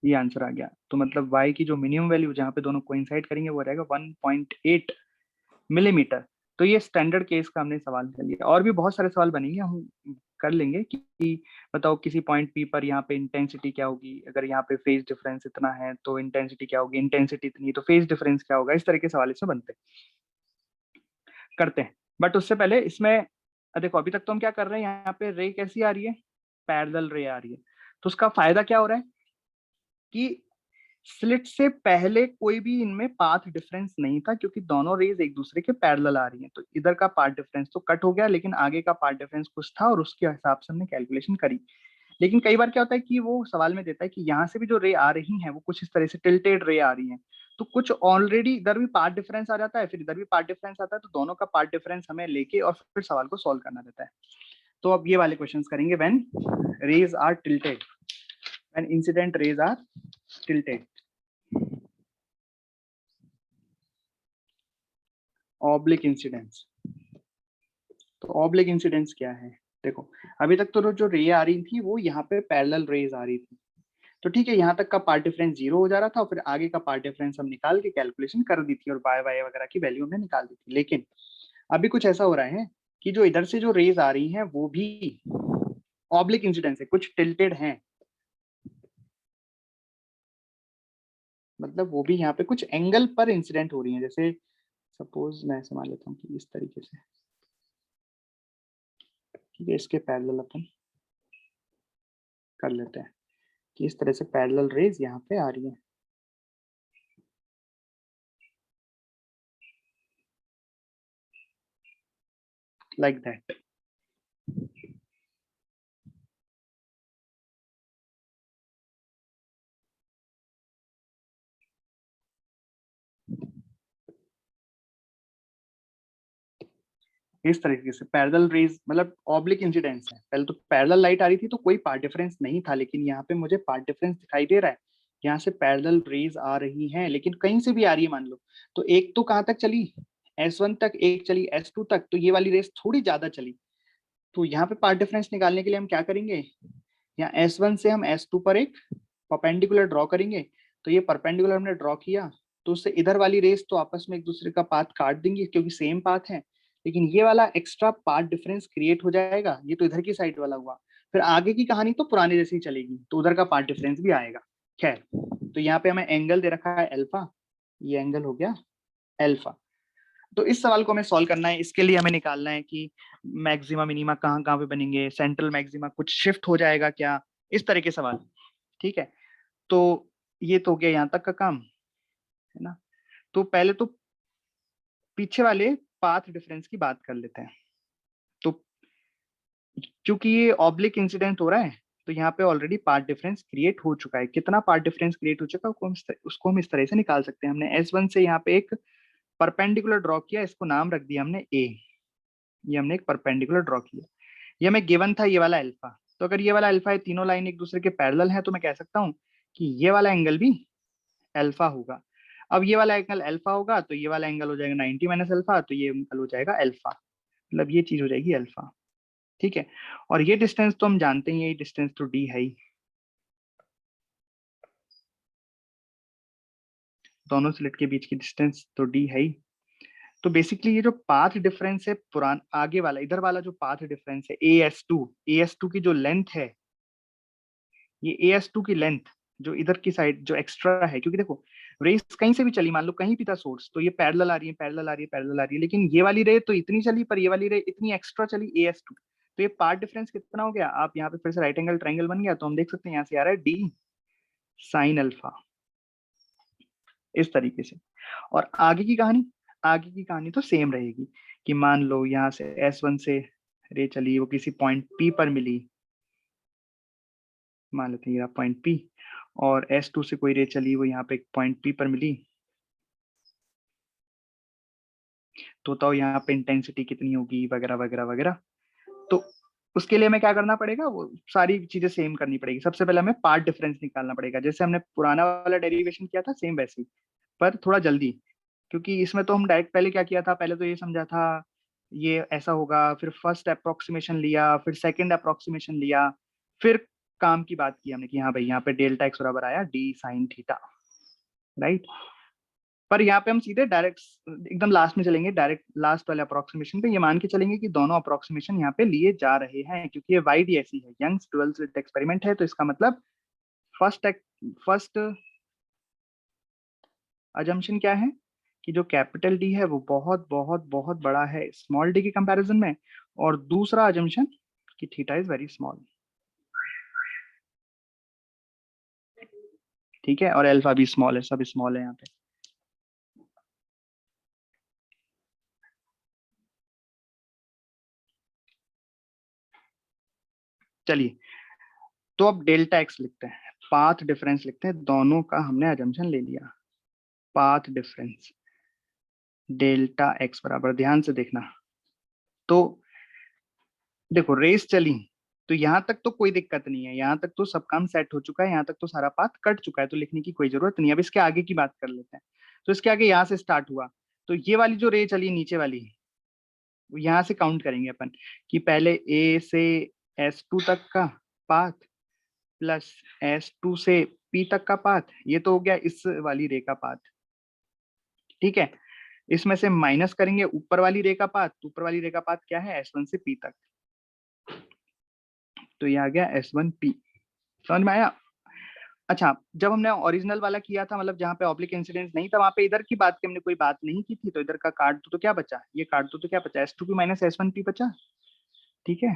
Speaker 1: ये आंसर आ गया। तो मतलब y की जो मिनिमम वैल्यू जहाँ पे दोनों कोइंसाइड करेंगे वो रहेगा 1.8 मिलीमीटर। तो ये स्टैंडर्ड केस का हमने सवाल कर लिया, और भी बहुत सारे सवाल बनेंगे, हम कर लेंगे कि बताओ किसी पॉइंट P पर यहाँ पे इंटेंसिटी क्या होगी, अगर यहाँ पे फेज डिफरेंस इतना है तो इंटेंसिटी क्या होगी, इंटेंसिटी इतनी तो फेज डिफरेंस क्या होगा, इस तरह के सवाल इसमें बनते करते हैं। बट उससे पहले इसमें देखो अभी तक तो हम क्या कर रहे हैं, यहाँ पे रे कैसी आ रही है, पैरेलल रे आ रही है। तो उसका फायदा क्या हो रहा है कि स्लिट से पहले कोई भी इनमें पाथ डिफरेंस नहीं था, क्योंकि दोनों रेज एक दूसरे के पैरेलल आ रही हैं। तो इधर का पाथ डिफरेंस तो कट हो गया, लेकिन आगे का पाथ डिफरेंस कुछ था और उसके हिसाब से हमने कैलकुलेशन करी। लेकिन कई बार क्या होता है कि वो सवाल में देता है कि यहाँ से भी जो रे आ रही हैं वो कुछ इस तरह से टिल्टेड रे आ रही हैं, तो कुछ ऑलरेडी इधर भी पार्ट डिफरेंस आ जाता है, फिर इधर भी पार्ट डिफरेंस आता है, तो दोनों का पार्ट डिफरेंस हमें लेके और फिर सवाल को सॉल्व करना रहता है। तो अब ये वाले क्वेश्चंस करेंगे, when rays are tilted, when incident rays are tilted. Oblique incidence, तो ऑब्लिक इंसिडेंस क्या है, देखो अभी तक तो जो रे आ रही थी वो यहाँ पे पैरेलल रेज आ रही थी, तो ठीक है यहाँ तक का पार्ट डिफरेंस 0 हो जा रहा था और फिर आगे का पार्ट डिफरेंस हम निकाल के कैलकुलेशन कर दी थी और बाय बाय वगैरह की वैल्यू हमने निकाल दी थी। लेकिन अभी कुछ ऐसा हो रहा है कि जो इधर से जो रेज आ रही हैं वो भी ऑब्लिक इंसिडेंस है, कुछ टिल्टेड हैं, मतलब वो भी यहाँ पे कुछ एंगल पर इंसिडेंट हो रही है। जैसे सपोज मैं ऐसे मान लेता हूँ कि इस तरीके से, ठीक है, इसके पैरेलल अपन कर लेते हैं कि इस तरह से पैरेलल रेज यहाँ पे आ रही है, लाइक दैट। इस तरीके से पैरेलल रेज मतलब ऑब्लिक इंसिडेंस है। पहले तो पैरेलल लाइट आ रही थी तो कोई पार्ट डिफरेंस नहीं था, लेकिन यहाँ पे मुझे पार्ट डिफरेंस दिखाई दे रहा है यहाँ से पैरेलल रेज आ रही हैं, लेकिन कहीं से भी आ रही है मान लो, तो एक तो कहाँ तक चली, S1 तक, एक चली S2 तक, तो ये वाली रेस थोड़ी ज्यादा चली। तो यहाँ पे पाथ डिफरेंस निकालने के लिए हम क्या करेंगे, यहाँ S1 से हम S2 पर एक परपेंडिकुलर ड्रॉ करेंगे। तो ये परपेंडिकुलर हमने ड्रॉ किया, तो उससे इधर वाली रेस तो आपस में एक दूसरे का पाथ काट देंगे क्योंकि सेम पाथ है, लेकिन ये वाला एक्स्ट्रा पाथ डिफरेंस क्रिएट हो जाएगा। ये तो इधर की साइड वाला हुआ, फिर आगे की कहानी तो पुराने जैसी चलेगी, तो उधर का पाथ डिफरेंस भी आएगा। खैर, तो यहाँ पे हमें एंगल दे रखा है अल्फा, ये एंगल हो गया अल्फा। तो इस सवाल को हमें सॉल्व करना है, इसके लिए हमें निकालना है कि मैक्सिमा मिनिमा कहाँ कहाँ पे बनेंगे, सेंट्रल मैक्सिमा कुछ शिफ्ट हो जाएगा क्या, इस तरह के सवाल। ठीक है, तो ये तो हो गया यहाँ तक का काम, है ना। तो पहले तो पीछे वाले पाथ डिफरेंस की बात कर लेते हैं। तो क्योंकि ये ऑब्लिक इंसिडेंट हो रहा है, तो यहाँ पे ऑलरेडी पाथ डिफरेंस क्रिएट हो चुका है। कितना पाथ डिफरेंस क्रिएट हो चुका है उसको हम इस तरह से निकाल सकते हैं। हमने S1 से यहाँ पे एक परपेंडिकुलर ड्रॉ किया, इसको नाम रख दिया हमने A। ये हमने एक परपेंडिकुलर ड्रॉ किया, ये हमें गिवन था ये वाला अल्फा। तो अगर ये वाला अल्फा है, तीनों लाइन एक दूसरे के पैरेलल है, तो मैं कह सकता हूँ कि ये वाला एंगल भी अल्फा होगा। अब ये वाला एंगल अल्फा होगा, तो ये वाला एंगल हो जाएगा 90 माइनस अल्फा, तो ये एंगल हो जाएगा अल्फा, मतलब ये चीज हो जाएगी अल्फा। ठीक है, और ये डिस्टेंस तो हम जानते ही है, ये डिस्टेंस तो डी है ही, दोनों स्लिट के बीच की डिस्टेंस तो डी है ही। तो बेसिकली ये जो पाथ डिफरेंस है आगे वाला, इधर वाला जो पाथ डिफरेंस है AS2 की जो लेंथ है, ये AS2 की लेंथ जो इधर की साइड जो एक्स्ट्रा है, क्योंकि देखो रेस कहीं से भी चली, मान लो कहीं भी था सोर्स, तो ये पैरेलल आ रही है, पैरेलल आ रही है, पैरेलल आ रही है, लेकिन ये वाली रे तो इतनी चली, पर ये वाली रे इतनी एक्स्ट्रा चली AS2। तो ये पाथ डिफरेंस कितना हो गया, आप यहाँ पे फिर से राइट एंगल ट्राइंगल बन गया, तो हम देख सकते हैं यहाँ से आ रहा है D साइन अल्फा, इस तरीके से। और आगे की कहानी तो सेम रहेगी कि मान लो यहाँ से S1 से रे चली, वो किसी पॉइंट P पर मिली, मान लेते हैं पॉइंट P, और S2 से कोई रे चली, वो यहाँ पे एक पॉइंट P पर मिली, तो बताओ यहाँ पे इंटेंसिटी कितनी होगी, वगैरह वगैरह वगैरह। तो उसके लिए हमें क्या करना पड़ेगा, वो सारी चीजें सेम करनी पड़ेगी। सबसे पहले हमें पार्ट डिफरेंस निकालना पड़ेगा, जैसे हमने पुराना वाला डेरिवेशन किया था सेम वैसे ही, पर थोड़ा जल्दी, क्योंकि इसमें तो हम डायरेक्ट पहले क्या किया था, पहले तो ये समझा था ये ऐसा होगा, फिर फर्स्ट अप्रोक्सीमेशन लिया, फिर सेकंड अप्रोक्सीमेशन लिया, फिर काम की बात की हमने कि हाँ भाई यहाँ पे डेल्टा एक्स बराबर आया डी साइन थीटा, राइट। पर यहाँ पे हम सीधे डायरेक्ट एकदम लास्ट में चलेंगे, डायरेक्ट लास्ट वाले अप्रोक्सीमेशन पे, ये मान के चलेंगे कि दोनों अप्रोक्सीमेशन यहाँ पे लिए जा रहे हैं, क्योंकि ये वाइड ऐसी है, यंग्स डुअल स्लिट एक्सपेरिमेंट है, तो इसका मतलब फर्स्ट अजम्पशन क्या है कि जो कैपिटल डी है वो बहुत बहुत बहुत बड़ा है स्मॉल डी के कंपैरिजन में, और दूसरा अजम्पशन कि थीटा इज वेरी स्मॉल। ठीक है, और अल्फा भी स्मॉल है, सब स्मॉल है यहाँ पे। चलिए, तो अब डेल्टा एक्स लिखते हैं, पाथ डिफरेंस लिखते हैं, दोनों का हमने अजम्पशन ले लिया। पाथ डिफरेंस डेल्टा एक्स बराबर, ध्यान से देखना, तो देखो रेस चली, तो यहाँ तक तो कोई दिक्कत नहीं है, यहाँ तक तो सब काम सेट हो चुका है, यहाँ तक तो सारा पाथ कट चुका है, तो लिखने की कोई जरूरत नहीं है। अब इसके आगे की बात कर लेते हैं। तो इसके आगे यहाँ से स्टार्ट हुआ, तो ये वाली जो रे चली नीचे वाली, यहाँ से काउंट करेंगे अपन कि पहले A से S2 तक का पाथ प्लस S2 से P तक का पाथ, ये तो हो गया इस वाली रे का पाथ। ठीक है, इसमें से माइनस करेंगे ऊपर वाली रे का पाथ, ऊपर वाली रे का पाथ क्या है S1 से P तक, तो ये आ गया S1P। समझ में आया। अच्छा, जब हमने ओरिजिनल वाला किया था, मतलब जहाँ पे ऑब्लिक इंसिडेंस नहीं था, वहां पे इधर की बात की हमने कोई बात नहीं की थी, तो इधर का काट दो तो क्या बचा, ये काट दो तो क्या बचा, S2P माइनस S1P बचा। ठीक है,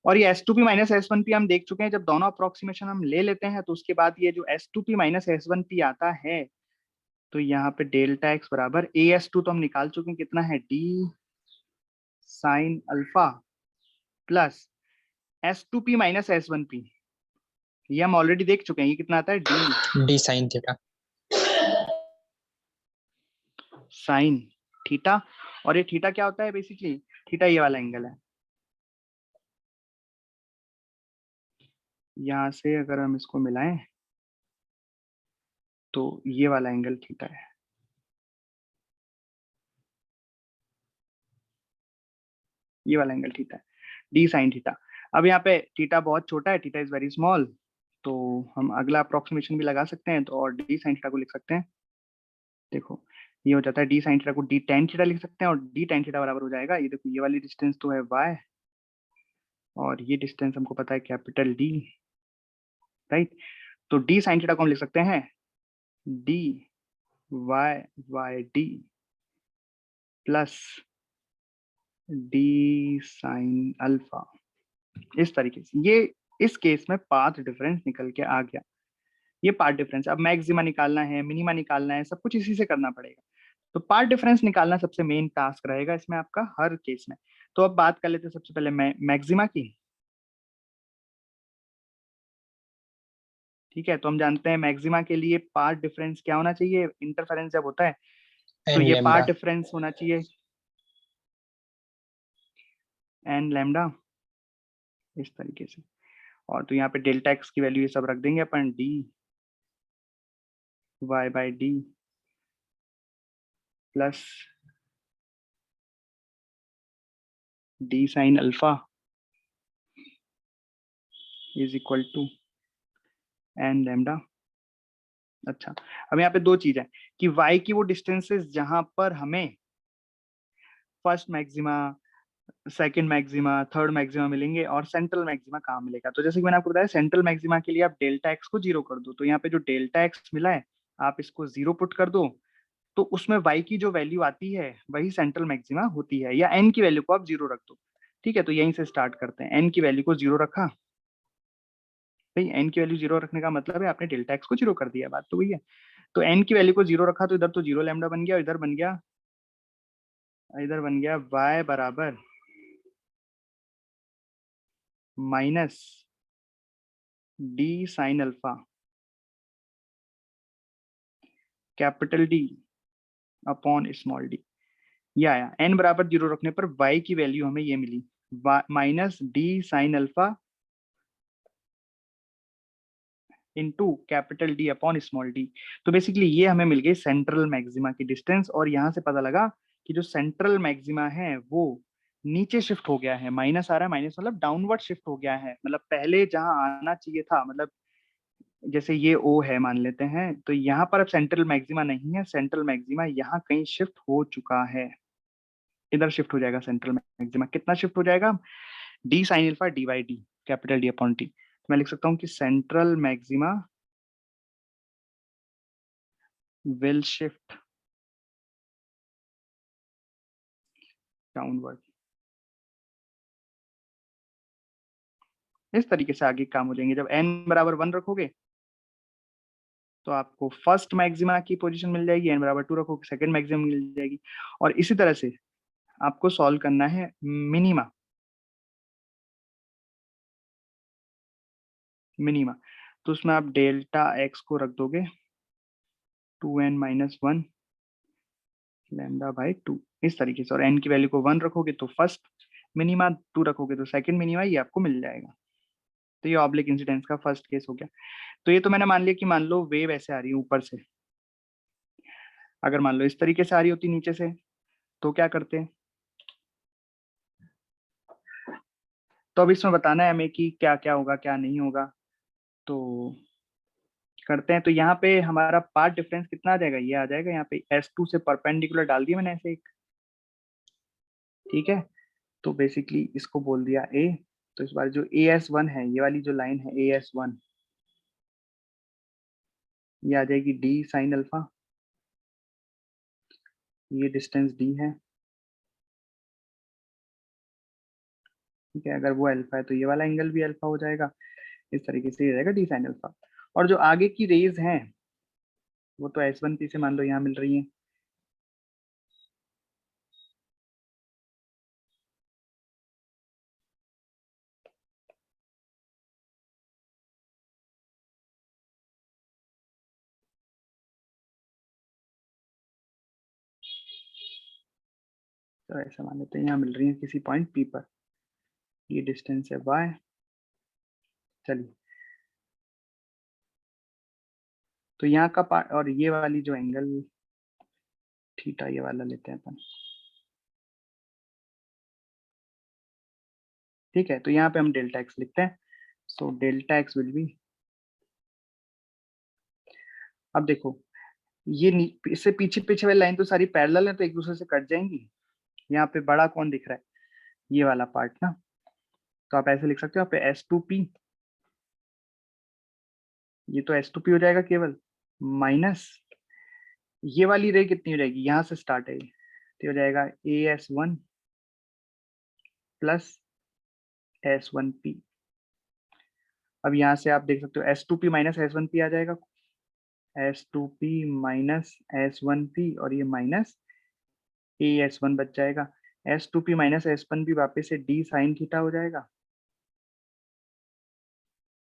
Speaker 1: और ये S2P माइनस S1P हम देख चुके हैं, जब दोनों अप्रोक्सीमेशन हम ले लेते हैं, तो उसके बाद ये जो S2P माइनस S1P आता है, तो यहाँ पे डेल्टा एक्स बराबर AS2 तो हम निकाल चुके हैं, कितना है D sine alpha plus S2P minus S1P, ये हम ऑलरेडी देख चुके हैं, ये कितना आता है
Speaker 2: D sin theta.
Speaker 1: Sine theta. और ये थीटा क्या होता है बेसिकली, थीटा ये वाला एंगल है। यहाँ से अगर हम इसको मिलाएं तो ये वाला एंगल थीटा है। ये वाला एंगल थीटा है, डी साइन थीटा। अब यहाँ पे थीटा बहुत छोटा है, थीटा इज वेरी स्मॉल, तो हम अगला अप्रोक्सीमेशन भी लगा सकते हैं, तो और डी साइन थीटा को लिख सकते हैं। देखो ये हो जाता है डी साइन थीटा को डी टेन थीटा लिख सकते हैं, और डी टेन थीटा बराबर हो जाएगा, ये देखो ये वाली डिस्टेंस तो है y, और ये डिस्टेंस हमको पता है कैपिटल D, राइट। तो डी साइन थीटा को हम लिख सकते हैं D Y Y D plus D sine alpha. इस तरीके से ये इस केस में पाथ डिफरेंस निकल के आ गया। ये पाथ डिफरेंस, अब मैक्सिमा निकालना है, मिनिमा निकालना है, सब कुछ इसी से करना पड़ेगा। तो पाथ डिफरेंस निकालना सबसे मेन टास्क रहेगा इसमें आपका हर केस में। तो अब बात कर लेते हैं सबसे पहले मैक्सिमा की। ठीक है, तो हम जानते हैं मैक्सिमा के लिए पाथ डिफरेंस क्या होना चाहिए, इंटरफेरेंस जब होता है तो
Speaker 2: n
Speaker 1: ये पाथ
Speaker 2: lambda
Speaker 1: डिफरेंस होना चाहिए एन लैम्डा, इस तरीके से। और तो यहाँ पे डेल्टा एक्स की वैल्यू ये सब रख देंगे अपन, D Y by D plus D sine alpha is equal to N lambda. अच्छा, अब यहाँ पे दो चीज है कि y की वो डिस्टेंसेस जहां पर हमें first maxima, second maxima, third maxima मिलेंगे, और सेंट्रल मैक्सिमा कहाँ मिलेगा। तो जैसे कि मैंने आपको बताया, सेंट्रल मैक्सिमा के लिए आप डेल्टा एक्स को जीरो कर दो, तो यहाँ पे जो डेल्टा एक्स मिला है आप इसको जीरो पुट कर दो, तो उसमें y की जो वैल्यू आती है वही सेंट्रल मैक्सिमा होती है, या n की वैल्यू को आप जीरो रख दो। ठीक है, तो यहीं से स्टार्ट करते हैं। n की वैल्यू को जीरो रखा, भाई n की वैल्यू जीरो रखने का मतलब है आपने डेल्टा एक्स को जीरो कर दिया, बात तो वही है। तो n की वैल्यू को जीरो रखा, तो इधर तो जीरो लैम्डा बन गया, और इधर बन गया y बराबर minus D sine alpha capital D upon small D. ये आया, n बराबर जीरो रखने पर y की वैल्यू हमें ये मिली minus D sine alpha into capital D upon small D. तो बेसिकली ये हमें मिल गई सेंट्रल मैक्सिमा की डिस्टेंस, और यहाँ से पता लगा कि जो सेंट्रल मैक्सिमा है वो नीचे शिफ्ट हो गया है, माइनस आ रहा है, माइनस मतलब डाउनवर्ड शिफ्ट हो गया है, मतलब पहले जहां आना चाहिए था, मतलब जैसे ये O है मान लेते हैं, तो यहाँ पर अब सेंट्रल मैक्सिमा नहीं है, सेंट्रल मैक्सिमा यहाँ कहीं शिफ्ट हो चुका है, इधर शिफ्ट हो जाएगा सेंट्रल मैक्सिमा। कितना शिफ्ट हो जाएगा, D sine alpha D by D capital D upon T. मैं लिख सकता हूँ कि central maxima will shift downward। इस तरीके से आगे काम हो जाएंगे। जब n बराबर 1 रखोगे तो आपको फर्स्ट मैक्सिमा की पोजीशन मिल जाएगी, n बराबर 2 रखोगे सेकंड मैक्सिमा मिल जाएगी, और इसी तरह से आपको सॉल्व करना है मिनिमा। मिनिमा तो उसमें आप डेल्टा x को रख दोगे 2n माइनस 1 लैम्डा बाई 2, इस तरीके से, और n की वैल्यू को 1 रखोगे तो फर्स्ट मिनिमा, 2 रखोगे तो सेकंड मिनिमा, ये आपको मिल जाएगा। तो ये ऑब्लिक इंसिडेंस का फर्स्ट केस हो गया। तो ये तो मैंने मान लिया कि मान लो वेव ऐसे आ रही है ऊपर से, अगर मान लो इस तरीके से आ रही होती नीचे से तो क्या करते। तो अब इसमें बताना है हमें कि क्या क्या होगा क्या नहीं होगा, तो करते हैं। तो यहाँ पे हमारा पाथ डिफरेंस कितना आ जाएगा, ये आ जाएगा यहाँ पे S2 से परपेंडिकुलर डाल दिया मैंने ऐसे एक, ठीक है। तो बेसिकली इसको बोल दिया A, तो इस बार जो AS1 है, ये वाली जो लाइन है AS1, ये आ जाएगी D साइन अल्फा, ये डिस्टेंस D है, ठीक है। अगर वो अल्फा है तो ये वाला एंगल भी अल्फा हो जाएगा, इस तरीके से ये रहेगा D साइन अल्फा। और जो आगे की रेज हैं वो तो S1P से मान लो यहाँ मिल रही है, तो ऐसा मान लेते हैं यहाँ मिल रही है किसी पॉइंट P पर, ये डिस्टेंस है y। चलिए, तो यहाँ का पार्ट और ये वाली जो एंगल थीटा ये वाला लेते हैं अपन, ठीक है। तो यहाँ पे हम डेल्टा एक्स लिखते हैं, सो डेल्टा एक्स विल बी, अब देखो ये इससे पीछे पीछे वाली लाइन तो सारी पैरेलल है तो एक दूसरे से कट जाएंगी। यहाँ पे बड़ा कौन दिख रहा है, ये वाला पार्ट ना, तो आप ऐसे लिख सकते हो यहाँ पे S2P, ये तो S2P हो जाएगा केवल, माइनस ये वाली रे कितनी हो जाएगी, यहाँ से स्टार्ट है तो हो जाएगा AS1 प्लस S1P। अब यहाँ से आप देख सकते हो S2P माइनस S1P आ जाएगा, S2P माइनस S1P और ये माइनस AS1 बच जाएगा। S2P माइनस S1P वापस से D साइन थीटा हो जाएगा,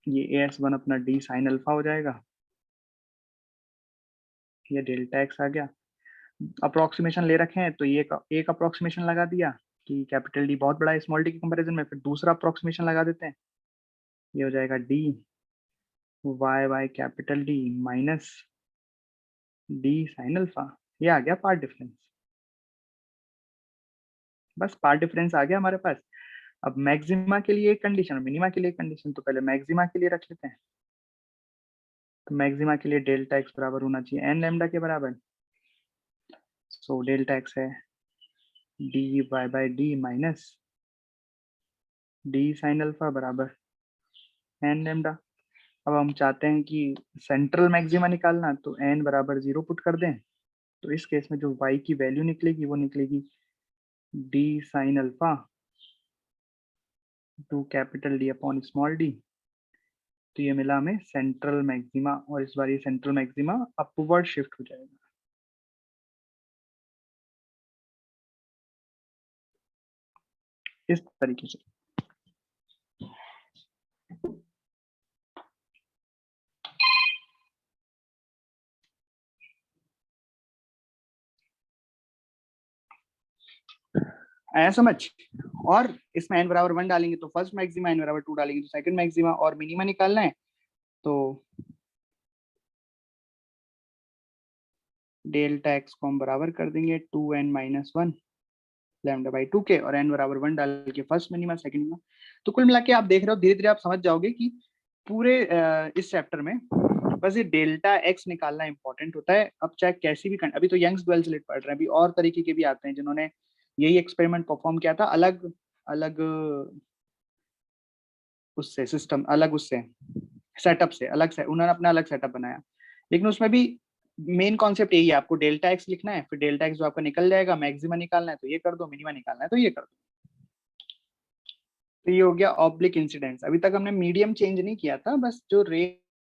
Speaker 1: ये AS1 अपना D साइन अल्फा हो जाएगा, ये डेल्टा एक्स आ गया। अप्रोक्सीमेशन ले रखे हैं तो ये एक अप्रोक्सीमेशन लगा दिया कि कैपिटल डी बहुत बड़ा है स्मॉल डी के कंपैरिजन में, फिर दूसरा अप्रोक्सीमेशन लगा देते हैं, ये हो जाएगा D Y Y capital D minus D sine alpha, ये आ गया पार्ट डिफरेंस। बस पार्ट डिफरेंस आ गया हमारे पास। अब मैक्सिमा के लिए एक कंडीशन और मिनिमा के लिए एक कंडीशन, तो पहले मैक्सिमा के लिए रख लेते हैं। तो मैक्सिमा के लिए डेल्टा एक्स बराबर होना चाहिए एन लैम्डा के बराबर, सो डेल्टा एक्स है D Y by D minus D sine alpha बराबर एन लैम्डा। अब हम चाहते हैं कि सेंट्रल मैक्सिमा निकालना, तो n बराबर 0 पुट कर दें, तो इस केस में जो y की वैल्यू निकलेगी वो निकलेगी d sine alpha two capital D upon small d। तो ये मिला हमें सेंट्रल मैक्सिमा, और इस बार ये सेंट्रल मैक्सिमा अपवर्ड शिफ्ट हो जाएगा। इस तरीके से आया समझ। और इसमें n बराबर 1 डालेंगे तो फर्स्ट मैक्सिमा, n बराबर 2 डालेंगे तो सेकंड मैक्सिमा, और मिनिमा निकालना है तो डेल्टा एक्स को हम बराबर कर देंगे 2n माइनस 1 लैम्डा बाई 2 के, और n बराबर 1 डाल के फर्स्ट मिनिमा सेकंड मिनिमा। तो कुल मिला के आप देख रहे हो धीरे धीरे आप समझ जाओगे कि पूरे इस चैप्टर में बस ये डेल्टा एक्स निकालना इंपॉर्टेंट होता है। अब चाहे कैसी भी अभी तो यंग्स डुअल स्लिट पढ़ रहे हैं, अभी और तरीके के भी आते हैं जिन्होंने यही एक्सपेरिमेंट परफॉर्म किया था, अलग अलग उससे सिस्टम, अलग उससे सेटअप से, अलग से उन्होंने अपना अलग सेटअप बनाया, लेकिन उसमें भी मेन कॉन्सेप्ट यही है, आपको डेल्टा एक्स लिखना है, फिर डेल्टा एक्स जो आपका निकल जाएगा, मैक्सिमा निकालना है तो ये कर दो, मिनिमा निकालना है तो ये कर दो। तो ये हो गया ऑब्लिक इंसिडेंस। अभी तक हमने मीडियम चेंज नहीं किया था, बस जो रे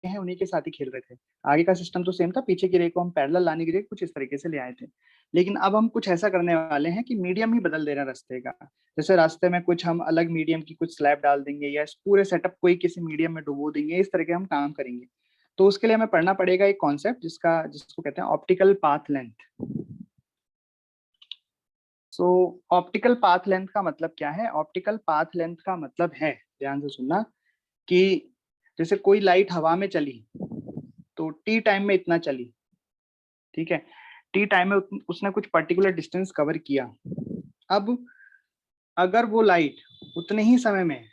Speaker 1: हैं उन्हीं के साथ ही खेल रहे थे। आगे का सिस्टम तो सेम था, पीछे की रे को हम पैरेलल लाने के लिए कुछ इस तरीके से ले आए थे, लेकिन अब हम कुछ ऐसा करने वाले हैं कि मीडियम ही बदल दे रहे हैं रास्ते का। जैसे रास्ते में कुछ हम अलग मीडियम की कुछ स्लैब डाल देंगे, या इस पूरे सेटअप को ही किसी मीडियम में डुबो देंगे, इस तरह के हम काम करेंगे। तो उसके लिए हमें पढ़ना पड़ेगा एक कॉन्सेप्ट जिसको कहते हैं ऑप्टिकल पाथ लेंथ। सो ऑप्टिकल पाथ लेंथ का मतलब क्या है, ऑप्टिकल पाथ लेंथ का मतलब है, ध्यान से सुनना, कि जैसे कोई लाइट हवा में चली तो टी टाइम में इतना चली, ठीक है, टी टाइम में उसने कुछ पर्टिकुलर डिस्टेंस कवर किया। अब अगर वो लाइट उतने ही समय में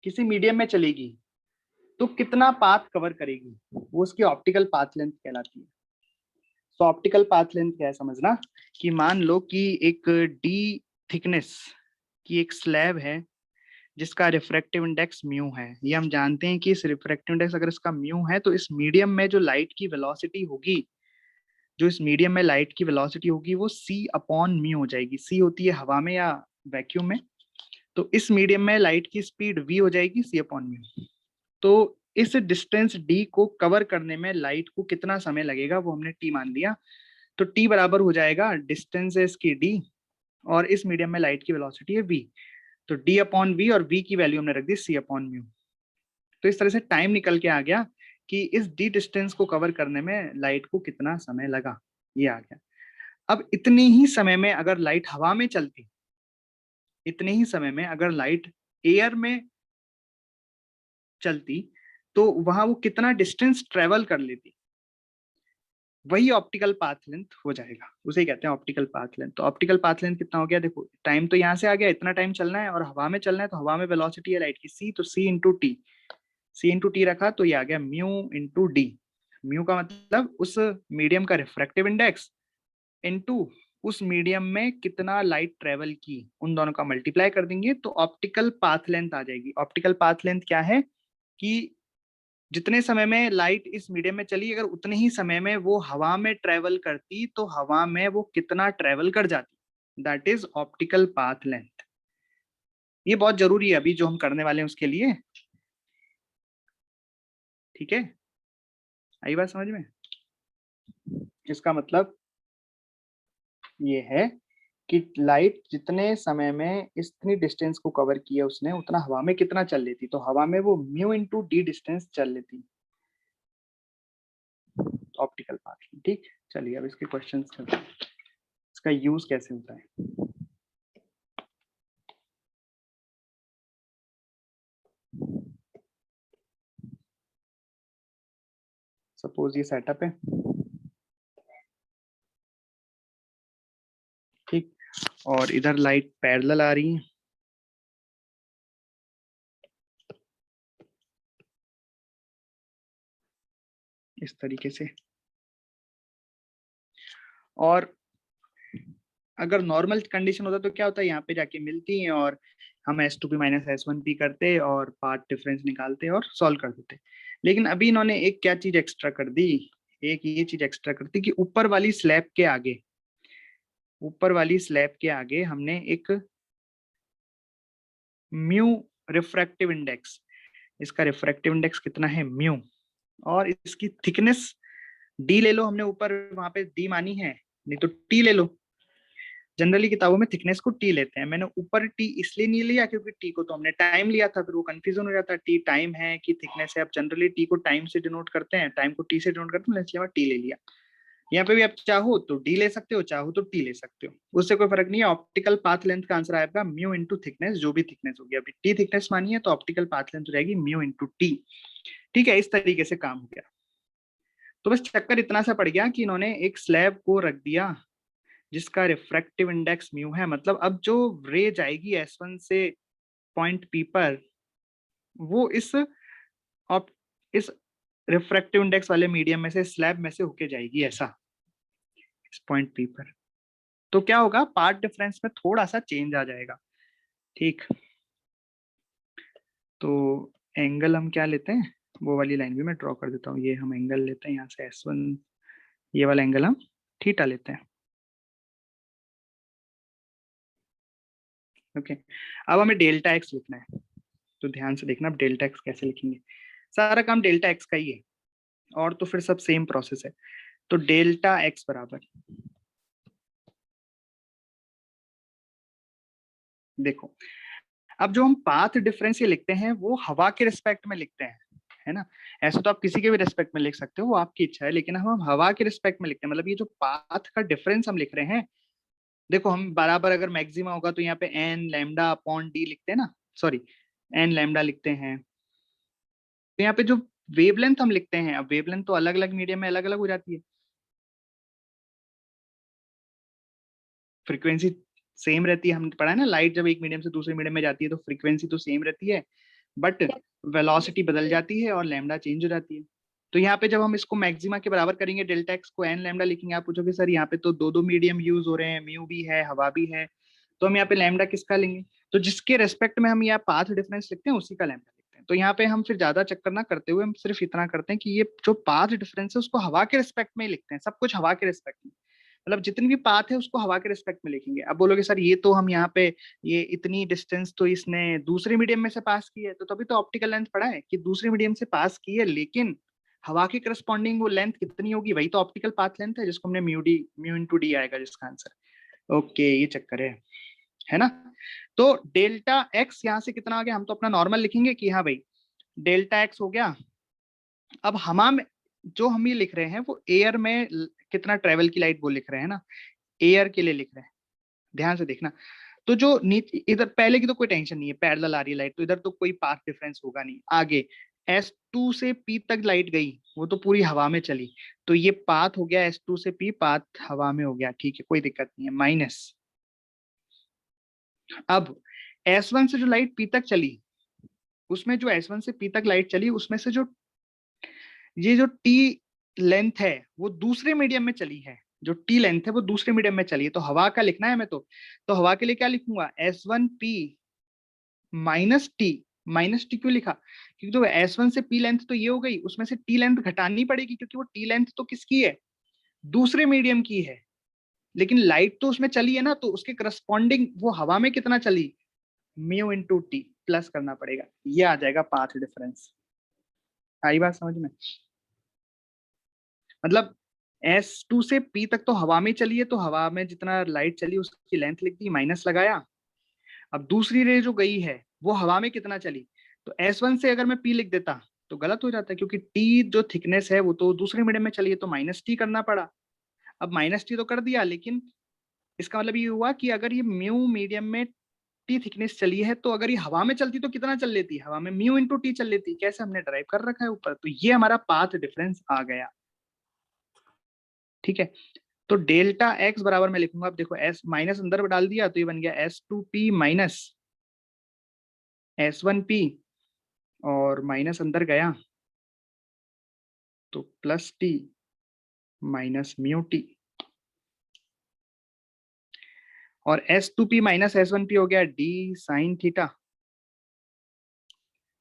Speaker 1: किसी मीडियम में चलेगी तो कितना पाथ कवर करेगी, वो उसकी ऑप्टिकल पाथ लेंथ कहलाती है। तो ऑप्टिकल पाथ लेंथ क्या है समझना, कि मान लो कि एक डी थिकनेस की एक स्लैब है जिसका रिफ्रैक्टिव इंडेक्स म्यू है। ये हम जानते हैं कि इस रिफ्रैक्टिव इंडेक्स अगर इसका म्यू है तो इस मीडियम में जो लाइट की वेलोसिटी होगी, जो इस मीडियम में लाइट की वेलोसिटी होगी वो c अपॉन म्यू हो जाएगी। c होती है हवा में या वैक्यूम में, तो इस मीडियम में लाइट की स्पीड v हो जाएगी c अपॉन म्यू। तो इस डिस्टेंस d को कवर करने में लाइट को कितना समय लगेगा वो हमने t मान लिया, तो t बराबर हो जाएगा डिस्टेंस है इसकी d, और इस मीडियम में लाइट की वेलोसिटी है v, तो d अपॉन वी, और v की वैल्यू हमने रख दी c अपॉन म्यू। तो इस तरह से टाइम निकल के आ गया कि इस डी डिस्टेंस को कवर करने में लाइट को कितना समय लगा, ये आ गया। अब इतने ही समय में अगर लाइट हवा में चलती, इतने ही समय में अगर लाइट एयर में चलती, तो वहां वो कितना डिस्टेंस ट्रेवल कर लेती, वही ऑप्टिकल पाथ लेंथ हो जाएगा, उसे ही कहते हैं ऑप्टिकल पाथ लेंथ। तो ऑप्टिकल पाथ लेंथ कितना हो गया, देखो टाइम तो यहाँ से आ गया, इतना टाइम चलना है और हवा में चलना है, तो हवा में वेलोसिटी है लाइट की c, तो c into T, c into T रखा तो ये आ गया म्यू इंटू डी। म्यू का मतलब उस मीडियम का रिफ्रैक्टिव इंडेक्स इंटू उस मीडियम में कितना लाइट ट्रेवल की, उन दोनों का मल्टीप्लाई कर देंगे तो ऑप्टिकल पाथ लेंथ आ जाएगी। ऑप्टिकल पाथ लेंथ क्या है कि जितने समय में लाइट इस मीडियम में चली, अगर उतने ही समय में वो हवा में ट्रेवल करती तो हवा में वो कितना ट्रेवल कर जाती, that is optical path length. ये बहुत जरूरी है अभी जो हम करने वाले हैं उसके लिए, ठीक है, आई बात समझ में। इसका मतलब ये है कि लाइट जितने समय में इतनी डिस्टेंस को कवर किया उसने, उतना हवा में कितना चल लेती, तो हवा में वो म्यू इंटू डी डिस्टेंस चल लेती ऑप्टिकल पाथ। ठीक, चलिए अब इसके क्वेश्चंस करते हैं, इसका यूज कैसे होता है। सपोज ये सेटअप है, ठीक, और इधर लाइट पैरेलल आ रही है, इस तरीके से, और अगर नॉर्मल कंडीशन होता तो क्या होता है, यहाँ पे जाके मिलती हैं और हम S2P माइनस S1P करते और पाथ डिफरेंस निकालते और सॉल्व कर देते। लेकिन अभी इन्होंने एक क्या चीज एक्स्ट्रा कर दी, एक ये चीज एक्स्ट्रा कर दी कि ऊपर वाली स्लैब के आगे, ऊपर वाली स्लैब के आगे हमने एक म्यू रिफ्रैक्टिव इंडेक्स, इसका रिफ्रैक्टिव इंडेक्स कितना है म्यू, और इसकी थिकनेस डी ले लो, हमने ऊपर वहां पे डी मानी है, नहीं तो टी ले लो। जनरली किताबों में थिकनेस को टी लेते हैं, मैंने ऊपर टी इसलिए नहीं लिया क्योंकि टी को तो हमने टाइम लिया था, फिर वो कंफ्यूजन हो जाता है टी टाइम है कि थिकनेस है। अब जनरली टी को टाइम से डिनोट करते हैं, टाइम को टी से डिनोट करते हैं, इसलिए मैं टी ले लिया। यहाँ पे भी आप चाहो तो डी ले सकते हो, चाहो तो टी ले सकते हो, उससे कोई फर्क नहीं है। ऑप्टिकल पाथ लेंथ का आंसर आएगा म्यू इंटू थिकनेस, जो भी थिकनेस होगी, अभी टी थिकनेस मानी है तो ऑप्टिकल पाथ लेंथ हो जाएगी म्यू इंटू टी। ठीक है, इस तरीके से काम हो गया। तो बस चक्कर इतना सा पड़ गया कि इन्होंने एक स्लैब को रख दिया जिसका रिफ्रैक्टिव इंडेक्स म्यू है, मतलब अब जो रे जाएगी S1 से पॉइंट P पर, वो इस रिफ्रैक्टिव इंडेक्स वाले मीडियम में से, स्लैब में से होके जाएगी ऐसा इस पॉइंट P पर। तो क्या होगा, पाथ डिफरेंस में थोड़ा सा चेंज आ जाएगा। ठीक, तो एंगल हम क्या लेते हैं, वो वाली लाइन भी मैं ड्रॉ कर देता हूँ। ये हम एंगल लेते हैं यहाँ से S1, ये वाला एंगल हम थीटा लेते हैं। ओके, अब हमें डेल्टा एक्स लिखना है, तो ध्यान से देखना अब डेल्टा एक्स कैसे लिखेंगे। सारा काम डेल्टा एक्स का ही है, और तो फिर सब सेम प्रोसेस है। तो डेल्टा एक्स बराबर, देखो अब जो हम पाथ डिफरेंस ये लिखते हैं वो हवा के रिस्पेक्ट में लिखते हैं, है ना। ऐसे तो आप किसी के भी रिस्पेक्ट में लिख सकते हो, वो आपकी इच्छा है, लेकिन हम हवा के रिस्पेक्ट में लिखते हैं। मतलब ये जो पाथ का डिफरेंस हम लिख रहे हैं, देखो हम बराबर अगर मैक्सिमा होगा तो यहाँ पे एन लैम्डा अपॉन डी लिखते हैं ना, सॉरी एन लैम्डा लिखते हैं। तो यहाँ पे जो वेवलेंथ हम लिखते हैं, अब वेवलेंथ तो अलग अलग मीडियम में अलग अलग हो जाती है, फ्रीक्वेंसी सेम रहती है, हमने पढ़ा है ना, लाइट जब एक मीडियम से दूसरे मीडियम में जाती है तो फ्रीक्वेंसी तो सेम रहती है, बट वेलोसिटी बदल जाती है और लैम्डा चेंज हो जाती है। तो यहाँ पे जब हम इसको मैक्सिमा के बराबर करेंगे, डेल्टा एक्स को एन लैम्डा लिखेंगे, आप पूछोगे सर यहाँ पे तो दो दो मीडियम यूज हो रहे हैं, म्यू भी है हवा भी है, तो हम यहाँ पे लैम्डा किसका लेंगे, तो जिसके रेस्पेक्ट में हम यहाँ पाथ डिफरेंस लिखते हैं उसी का लैम्डा लिखते हैं। तो यहाँ पे हम फिर ज्यादा चक्कर ना करते हुए हम सिर्फ इतना करते हैं कि ये जो पाथ डिफरेंस है उसको हवा के रिस्पेक्ट में लिखते हैं, सब कुछ हवा के रिस्पेक्ट में, मतलब जितनी भी पाथ है उसको हवा के रिस्पेक्ट में लिखेंगे। अब बोलोगे सर ये तो हम यहाँ पे, ये इतनी डिस्टेंस तो इसने दूसरे मीडियम में से पास की है, तो तभी तो ऑप्टिकल लेंथ पढ़ा है कि दूसरे मीडियम से पास की है, लेकिन हवा के करस्पॉन्डिंग वो लेंथ कितनी होगी, वही तो ऑप्टिकल पाथ लेंथ है, जिसको हमने म्यू इंटू डी आएगा जिसका आंसर। ओके, ये चक्कर है ना। तो डेल्टा एक्स यहाँ से कितना आ गया, हम तो अपना नॉर्मल लिखेंगे कि हाँ भाई डेल्टा एक्स हो गया। अब हम जो हम ये लिख रहे हैं वो एयर में कितना ट्रेवल की लाइट वो लिख रहे हैं ना, एयर के लिए लिख रहे हैं, ध्यान से देखना। तो जो नीचे इधर पहले की तो कोई टेंशन नहीं है, पैरेलल आ रही है लाइट, तो इधर तो कोई पाथ डिफरेंस होगा नहीं। आगे S2 से P तक लाइट गई, वो तो पूरी हवा में चली, तो ये पाथ हो गया S2 से P, पाथ हवा में हो गया, ठीक है, कोई दिक्कत नहीं है, माइनस। अब S1 से जो लाइट P तक चली, उसमें जो S1 से P तक लाइट चली, उसमें से जो ये जो T लेंथ है वो दूसरे मीडियम में चली है, जो T लेंथ है वो दूसरे मीडियम में चली है, तो हवा का लिखना है मैं तो हवा के लिए क्या लिखूंगा, S1P माइनस टी क्यों लिखा, क्योंकि तो S1 से P लेंथ तो ये हो गई, उसमें से T लेंथ घटानी पड़ेगी, क्योंकि वो T लेंथ तो किसकी है, दूसरे मीडियम की है, लेकिन लाइट तो उसमें चली है ना, तो उसके करस्पॉन्डिंग वो हवा में कितना चली, म्यू इंटू टी प्लस करना पड़ेगा, ये आ जाएगा पाथ डिफरेंस। आई बात समझ में, मतलब S2 से P तक तो हवा में चली है, तो हवा में जितना लाइट चली उसकी लेंथ लिख दी, माइनस लगाया। अब दूसरी रे जो गई है वो हवा में कितना चली, तो S1 से अगर मैं P लिख देता तो गलत हो जाता है, क्योंकि T जो थिकनेस है वो तो दूसरे मीडियम में चली है, तो माइनस टी करना पड़ा। अब माइनस टी तो कर दिया, लेकिन इसका मतलब ये हुआ कि अगर ये म्यू मीडियम में टी थिकनेस चली है, तो अगर ये हवा में चलती तो कितना चल लेती, हवा में म्यू इंटू टी चल लेती, कैसे हमने ड्राइव कर रखा है ऊपर, तो ये हमारा पाथ डिफरेंस आ गया, ठीक है। तो डेल्टा एक्स बराबर मैं लिखूंगा, अब देखो एस माइनस अंदर डाल दिया तो ये बन गया S2P माइनस S1P, और माइनस अंदर गया तो plus T minus mu T, और S2P माइनस S1P हो गया D साइन थीटा,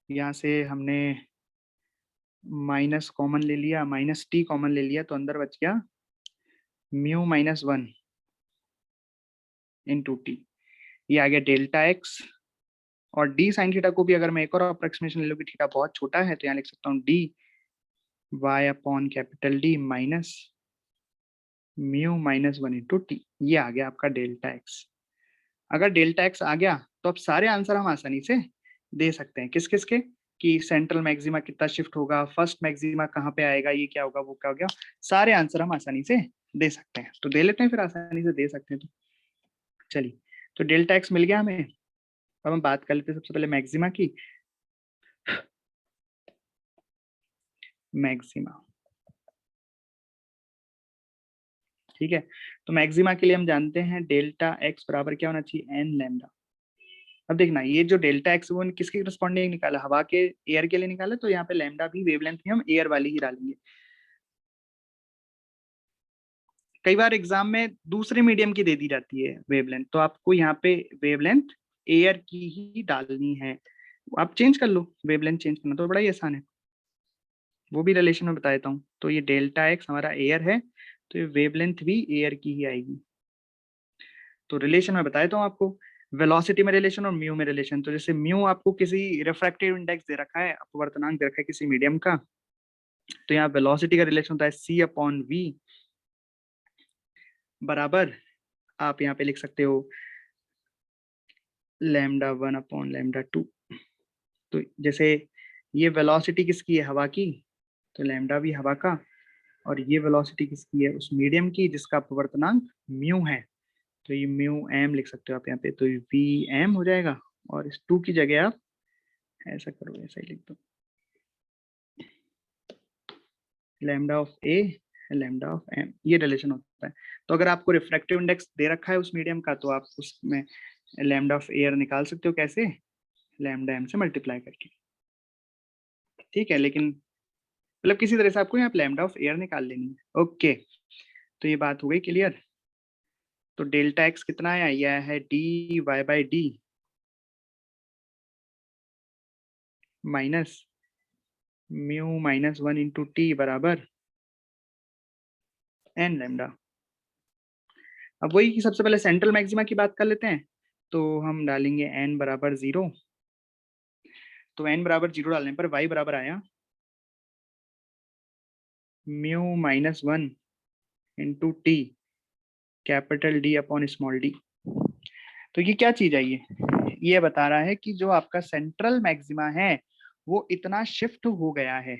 Speaker 1: यहां से हमने माइनस कॉमन ले लिया, माइनस टी कॉमन ले लिया, तो अंदर बच गया म्यू माइनस 1 इंटू टी, ये आ गया डेल्टा एक्स। और डी साइन थीटा को भी अगर मैं एक और अप्रोक्सीमेशन ले लूँ कि थीटा बहुत छोटा है, तो यहाँ लिख सकता हूँ D Y upon capital D minus mu minus 1 into T, ये आ गया आपका डेल्टा एक्स। अगर डेल्टा एक्स आ गया तो अब सारे आंसर हम आसानी से दे सकते हैं, किस किस के, कि सेंट्रल मैक्सिमा कितना शिफ्ट होगा, फर्स्ट मैक्सिमा कहाँ पे आएगा, ये क्या होगा, वो क्या हो गया, सारे आंसर हम आसानी से दे सकते हैं, तो दे लेते हैं, फिर आसानी से दे सकते हैं, तो चलिए, तो डेल्टा एक्स मिल गया हमें। अब हम बात कर लेते हैं सबसे पहले मैक्सिमा की, मैक्सिमा, ठीक है। तो मैक्सिमा के लिए हम जानते हैं डेल्टा एक्स बराबर क्या होना चाहिए, एन लैम्डा। अब देखना, ये जो डेल्टा एक्स वो किसके करस्पॉन्डिंग निकाला, हवा के एयर के लिए निकाला, तो यहाँ पे लैम्डा भी वेवलेंथ भी हम एयर वाली ही डालेंगे। कई बार एग्जाम में दूसरे मीडियम की दे दी जाती है वेवलेंथ, तो आपको यहाँ पे वेवलेंथ एयर की ही डालनी है, आप चेंज कर लो, वेवलेंथ चेंज करना तो बड़ा ही आसान है, वो भी रिलेशन में बता देता हूँ। तो ये डेल्टा एक्स हमारा एयर है, तो ये वेवलेंथ भी एयर की ही आएगी, तो रिलेशन में बता देता हूँ आपको, वेलोसिटी में रिलेशन और म्यू में रिलेशन। तो जैसे म्यू आपको किसी रिफ्रैक्टिव इंडेक्स दे रखा है, अपवर्तनांक दे रखा है किसी मीडियम का, तो यहाँ वेलोसिटी का रिलेशन होता है C अपॉन V बराबर, आप यहाँ पे लिख सकते हो लैम्डा 1 अपॉन लैम्डा 2। तो जैसे ये वेलोसिटी किसकी है, हवा की, तो लैम्डा भी हवा का, और ये वेलोसिटी किसकी है, उस मीडियम की जिसका अपवर्तनांक म्यू है, तो ये म्यू एम लिख सकते हो आप यहाँ पे, तो वी एम हो जाएगा, और इस 2 की जगह आप ऐसा करो, ऐसा ही लिख दो, lambda of A lambda of M, ये रिलेशन होता है। तो अगर आपको रिफ्रैक्टिव इंडेक्स दे रखा है उस मीडियम का, तो आप उसमें लैम्डा ऑफ एयर निकाल सकते हो, कैसे, लैम्डा एम से मल्टीप्लाई करके, ठीक है। लेकिन मतलब किसी तरह से आपको यहाँ पे लैम्डा ऑफ एयर निकाल लेनी है, ओके। तो ये बात हो गई क्लियर। तो डेल्टा एक्स कितना आया, यह है D Y by D minus mu minus 1 into T बराबर एन लैम्डा। अब वही कि सबसे पहले सेंट्रल मैक्सिमा की बात कर लेते हैं, तो हम डालेंगे n बराबर 0, तो n बराबर 0 डालने पर y बराबर आया mu minus 1 into T capital D upon small d। तो ये क्या चीज है, ये बता रहा है कि जो आपका सेंट्रल मैक्सिमा है वो इतना शिफ्ट हो गया है,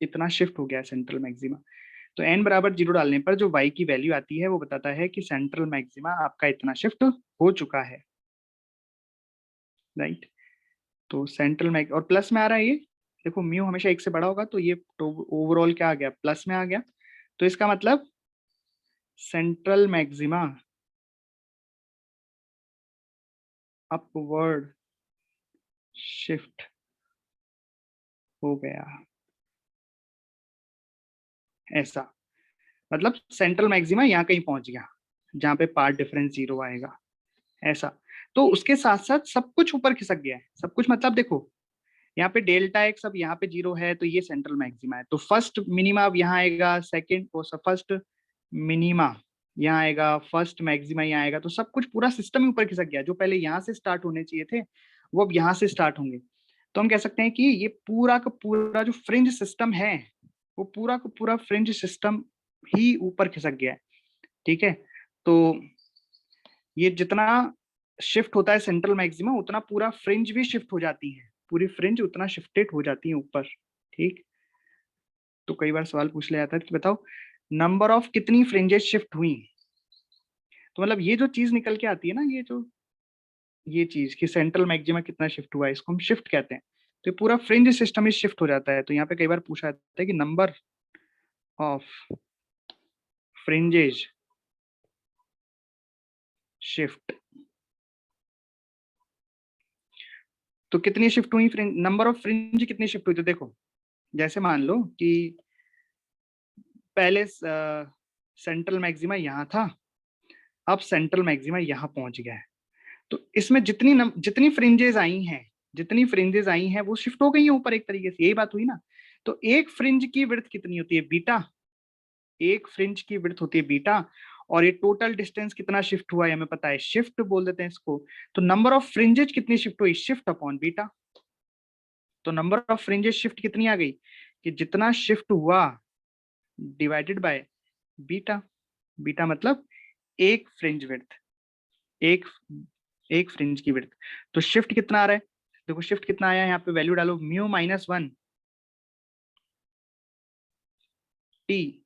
Speaker 1: इतना शिफ्ट हो गया है सेंट्रल मैक्सिमा। तो n बराबर 0 डालने पर जो y की वैल्यू आती है वो बताता है कि सेंट्रल मैक्सिमा आपका इतना शिफ्ट हो चुका है, राइट। तो सेंट्रल मैक्स और प्लस में आ रहा है ये, देखो म्यू हमेशा 1 से बड़ा होगा, तो ये तो ओवरऑल क्या आ गया, प्लस में आ गया। तो इसका मतलब सेंट्रल मैक्सिमा अपवर्ड शिफ्ट हो गया, ऐसा मतलब सेंट्रल मैक्सिमा यहाँ कहीं पहुंच गया जहां पे पार्ट डिफरेंस 0 आएगा, ऐसा। तो उसके साथ साथ सब कुछ ऊपर खिसक गया है, सब कुछ मतलब देखो यहाँ पे डेल्टा एक्स अब यहाँ पे 0 है, तो ये सेंट्रल मैक्सिमा है, तो फर्स्ट मिनिमा अब यहाँ आएगा, सेकंड वो फर्स्ट मिनिमा यहाँ आएगा, फर्स्ट मैक्सिमा यहाँ आएगा, तो सब कुछ पूरा सिस्टम ही ऊपर खिसक गया। जो पहले यहाँ से स्टार्ट होने चाहिए थे वो अब यहाँ से स्टार्ट होंगे। तो हम कह सकते हैं कि ये पूरा का पूरा जो फ्रिंज सिस्टम है वो पूरा का पूरा फ्रिंज सिस्टम ही ऊपर खिसक गया है, ठीक है। तो ये जितना शिफ्ट होता है सेंट्रल मैक्सिमा, उतना पूरा फ्रिंज भी शिफ्ट हो जाती है, पूरी फ्रिंज उतना शिफ्टेड हो जाती है ऊपर, ठीक। तो कई बार सवाल पूछ लिया जाता है कि बताओ नंबर ऑफ कितनी फ्रिंजेस शिफ्ट हुई। तो मतलब ये जो चीज निकल के आती है ना, ये चीज कि सेंट्रल मैक्सिमा कितना शिफ्ट हुआ है, इसको हम शिफ्ट कहते हैं। तो ये पूरा फ्रिंज सिस्टम ही शिफ्ट हो जाता है। तो यहाँ पे कई बार पूछा जाता है कि नंबर ऑफ फ्रिंजेस शिफ्ट, तो कितनी शिफ्ट हुई फ्रिंज, नंबर ऑफ फ्रिंज कितनी शिफ्ट हुई। तो देखो जैसे मान लो कि पहले सेंट्रल मैक्सिमा यहाँ था, अब सेंट्रल मैक्सिमा यहाँ पहुंच गया है, तो इसमें जितनी फ्रिंजेस आई हैं, जितनी फ्रिंजेस आई हैं वो शिफ्ट हो गई हैं ऊपर, एक तरीके से यही बात हुई ना। तो एक फ्रिंज की विड्थ कितनी होती है, बीटा, एक फ्रिंज की विड्थ होती है बीटा, और ये टोटल डिस्टेंस कितना शिफ्ट हुआ है हमें पता है, शिफ्ट बोल देते हैं इसको। तो नंबर ऑफ फ्रिंजेस कितनी शिफ्ट हुई, शिफ्ट अपॉन बीटा। तो नंबर ऑफ फ्रिंजेस शिफ्ट कितनी आ गई कि जितना शिफ्ट हुआ डिवाइडेड बाय बीटा। बीटा मतलब एक फ्रिंज विड्थ, एक एक फ्रिंज की विड्थ। तो शिफ्ट कितना आ रहा है, देखो शिफ्ट कितना आया है, यहाँ पे वैल्यू डालो, mu -1 T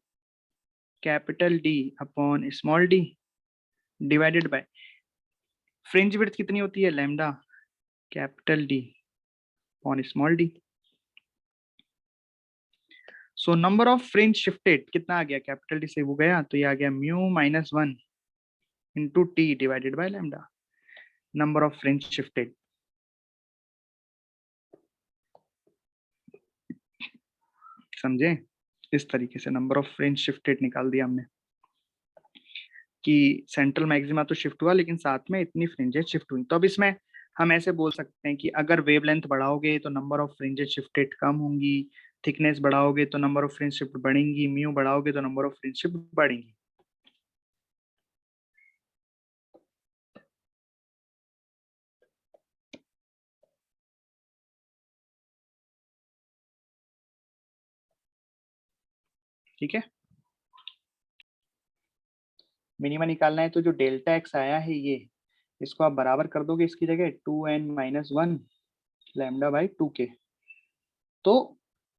Speaker 1: capital D upon small D divided by fringe width कितनी होती है, lambda capital D upon small D. So number of fringe shifted कितना आ गया, कैपिटल डी से वो गया, तो ये आ गया mu -1 into T divided by lambda, number of fringe shifted. समझे, इस तरीके से नंबर ऑफ फ्रिंज शिफ्टेड निकाल दिया हमने कि सेंट्रल मैक्सिमा तो शिफ्ट हुआ लेकिन साथ में इतनी फ्रिंजेस शिफ्ट हुई। तो अब इसमें हम ऐसे बोल सकते हैं कि अगर वेवलेंथ बढ़ाओगे तो नंबर ऑफ फ्रिंजेस शिफ्टेड कम होंगी, थिकनेस बढ़ाओगे तो नंबर ऑफ फ्रिंज शिफ्ट बढ़ेंगी, म्यू बढ़ाओगे तो नंबर ऑफ फ्रिंज शिफ्ट बढ़ेंगी। ठीक है, मिनिमा निकालना है तो जो डेल्टा एक्स आया है ये, इसको आप बराबर कर दोगे इसकी जगह 2n-1 लैम्डा बाई 2k, तो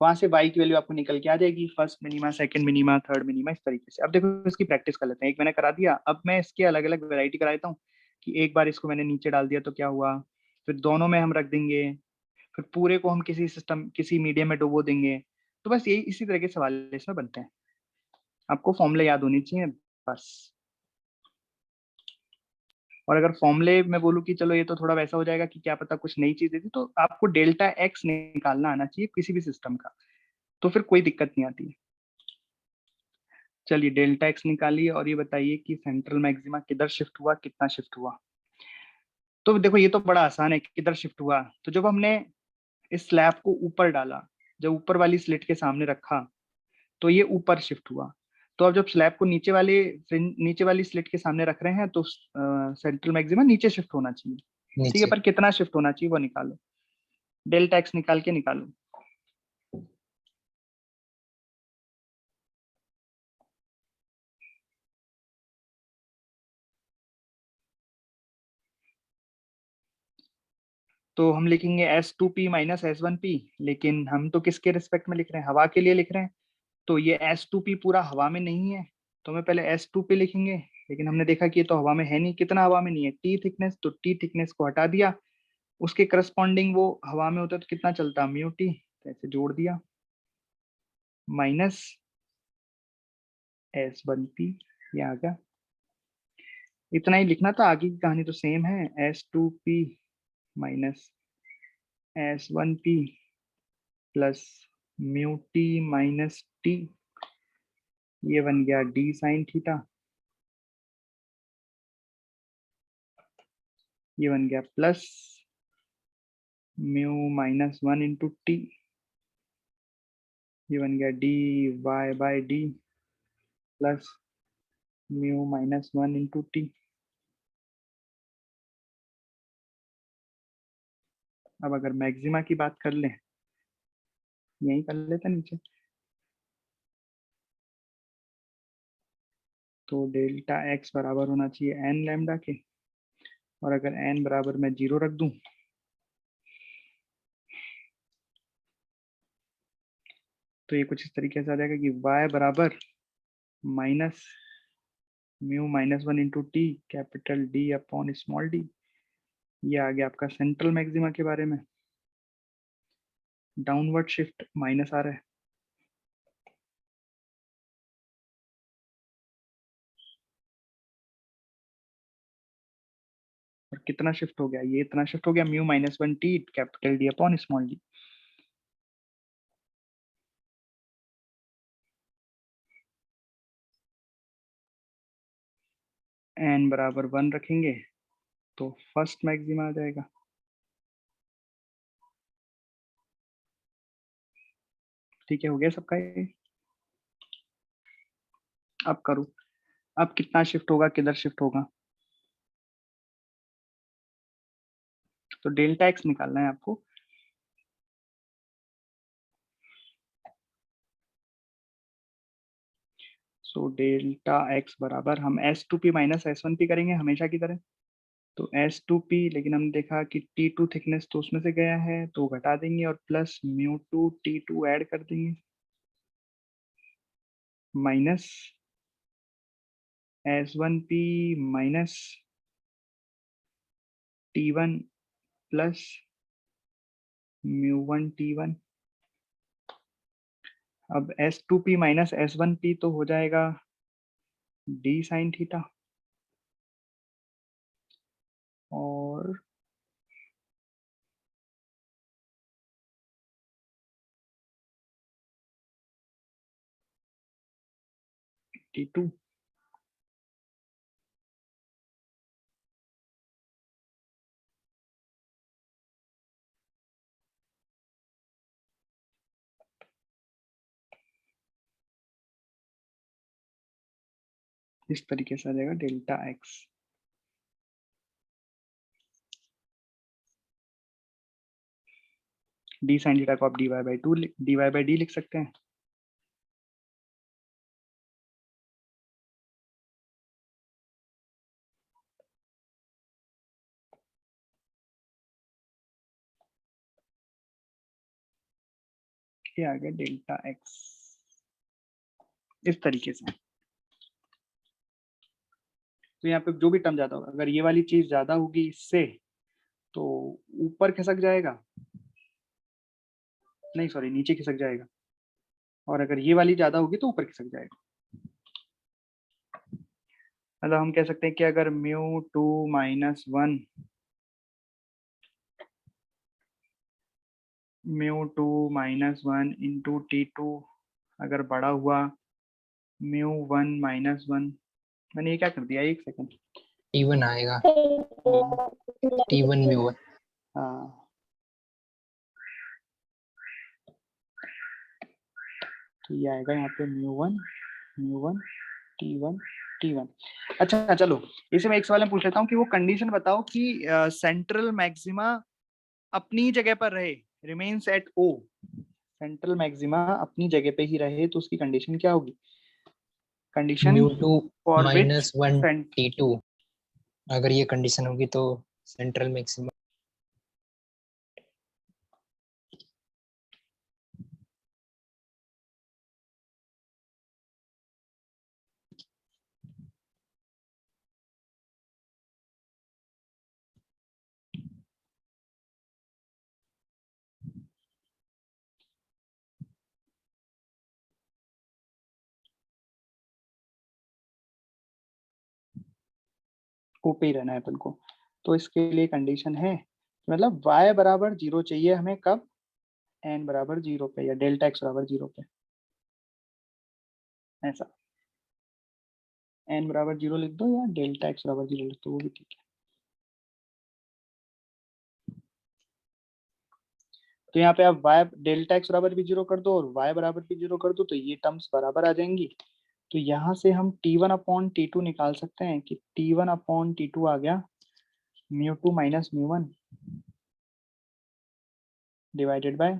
Speaker 1: वहां से y की वैल्यू आपको निकल के आ जाएगी, first minima, second minima, third minima, इस तरीके से। अब देखो इसकी प्रैक्टिस कर लेते हैं, एक मैंने करा दिया, अब मैं इसके अलग अलग वैरायटी करा देता हूँ कि एक बार इसको मैंने नीचे डाल दिया तो क्या हुआ, फिर दोनों में हम रख देंगे, फिर पूरे को हम किसी सिस्टम किसी मीडियम में डुबो देंगे। तो बस यही इसी तरह के सवाल इसमें बनते हैं, आपको फॉर्मूले याद होनी चाहिए बस। और अगर फॉर्मूले में बोलूँ कि चलो ये तो थोड़ा वैसा हो जाएगा कि क्या पता कुछ नई चीज दे दी, तो आपको डेल्टा एक्स निकालना आना चाहिए किसी भी सिस्टम का, तो फिर कोई दिक्कत नहीं आती है। चलिए डेल्टा एक्स निकालिए और ये बताइए कि सेंट्रल मैक्सिमा किधर शिफ्ट हुआ, कितना शिफ्ट हुआ। तो देखो ये तो बड़ा आसान है, किधर शिफ्ट हुआ, तो जब हमने इस स्लैब को ऊपर डाला, जब ऊपर वाली स्लिट के सामने रखा तो ये ऊपर शिफ्ट हुआ। तो अब जब स्लैब को नीचे वाली स्लिट के सामने रख रहे हैं तो सेंट्रल मैक्सिमा नीचे शिफ्ट होना चाहिए, ठीक है,
Speaker 2: नीचे।
Speaker 1: पर कितना शिफ्ट होना चाहिए वो निकालो, डेल्टा एक्स निकाल के निकालो। तो हम लिखेंगे S2P माइनस S1P, लेकिन हम तो किसके रिस्पेक्ट में लिख रहे हैं, हवा के लिए लिख रहे हैं, तो ये S2P पूरा हवा में नहीं है, तो हमें पहले S2P लिखेंगे, लेकिन हमने देखा कि ये तो हवा में है नहीं, कितना हवा में नहीं है, T थिकनेस, तो T थिकनेस को हटा दिया, उसके करस्पॉन्डिंग वो हवा में होता है तो कितना चलता, म्यू टी, तो ऐसे जोड़ दिया, माइनस S1P, ये आ गया। इतना ही लिखना था, आगे की कहानी तो सेम है, S2P minus S1P plus mu T minus T, ये बन गया डी साइन थीटा, ये बन गया plus mu minus 1 into T, ये बन गया D Y by D plus mu minus 1 into T. अब अगर मैक्सिमा की बात कर लें, यही कर लेते हैं नीचे, तो डेल्टा एक्स बराबर होना चाहिए एन लैम्डा के, और अगर एन बराबर मैं 0 रख दूं तो ये कुछ इस तरीके से आ जाएगा कि y बराबर minus mu minus 1 into T capital D upon small D. ये आ गया आपका सेंट्रल मैक्सिमा के बारे में। डाउनवर्ड शिफ्ट माइनस आ रहा है, और कितना शिफ्ट हो गया, ये इतना शिफ्ट हो गया, mu minus 1 T capital D upon small D. N बराबर 1 रखेंगे तो फर्स्ट मैक्सिमा आ जाएगा। ठीक है, हो गया सबका ये। अब करूँ, अब कितना शिफ्ट होगा, किधर शिफ्ट होगा, तो डेल्टा एक्स निकालना है आपको। सो डेल्टा एक्स बराबर, हम S2P माइनस S1P करेंगे हमेशा की तरह। तो S2P, लेकिन हमने देखा कि T2 थिकनेस तो उसमें से गया है तो घटा देंगे, और plus mu two T2 add कर देंगे, minus S1P minus T1 plus mu 1 T1। अब S2P माइनस S1P तो हो जाएगा डी साइन थीटा, और T2। इस तरीके से आ जाएगा delta x. D sine theta को आप dy बाई डी लिख सकते हैं। ये आ गया डेल्टा एक्स इस तरीके से। तो यहाँ पे जो भी टर्म ज्यादा होगा, अगर ये वाली चीज ज्यादा होगी इससे तो ऊपर खिसक जाएगा, नहीं सॉरी नीचे खिसक जाएगा, और अगर ये वाली ज्यादा होगी तो ऊपर खिसक जाएगा। मतलब हम कह सकते हैं कि अगर mu two minus 1 mu two minus 1 into T2 अगर बड़ा हुआ म्यू 1 माइनस 1, मैंने ये क्या कर दिया, एक सेकंड,
Speaker 2: T1 आएगा, T1 म्यू 1।
Speaker 1: हाँ तो ये आएगा यहाँ पे म्यू 1 T1 T1। अच्छा चलो, इसे मैं एक सवाल में पूछ लेता हूँ कि वो कंडीशन बताओ कि सेंट्रल मैक्सिमा अपनी जगह पर रहे, remains at O, central maxima अपनी जगह पे ही रहे तो उसकी कंडीशन क्या होगी। Condition
Speaker 2: mu 2
Speaker 1: for which
Speaker 2: minus 1 T2, अगर ये कंडीशन होगी तो सेंट्रल मैक्सिमा
Speaker 1: ओ पे ही रहना है अपन को। तो इसके लिए कंडीशन है मतलब y बराबर 0 चाहिए हमें कब, n बराबर 0 पे या डेल्टा x बराबर 0 पे, ऐसा। n बराबर 0 लिख दो या डेल्टा x बराबर 0 लिख दो, वो भी ठीक है। तो यहाँ पे आप y डेल्टा x बराबर भी 0 कर दो और y बराबर भी 0 कर दो, तो ये टर्म्स बराबर आ जाएंगी। तो यहाँ से हम t1 अपॉन t2 निकाल सकते हैं कि t1 अपॉन t2 आ गया μ2 माइनस μ1 डिवाइडेड बाय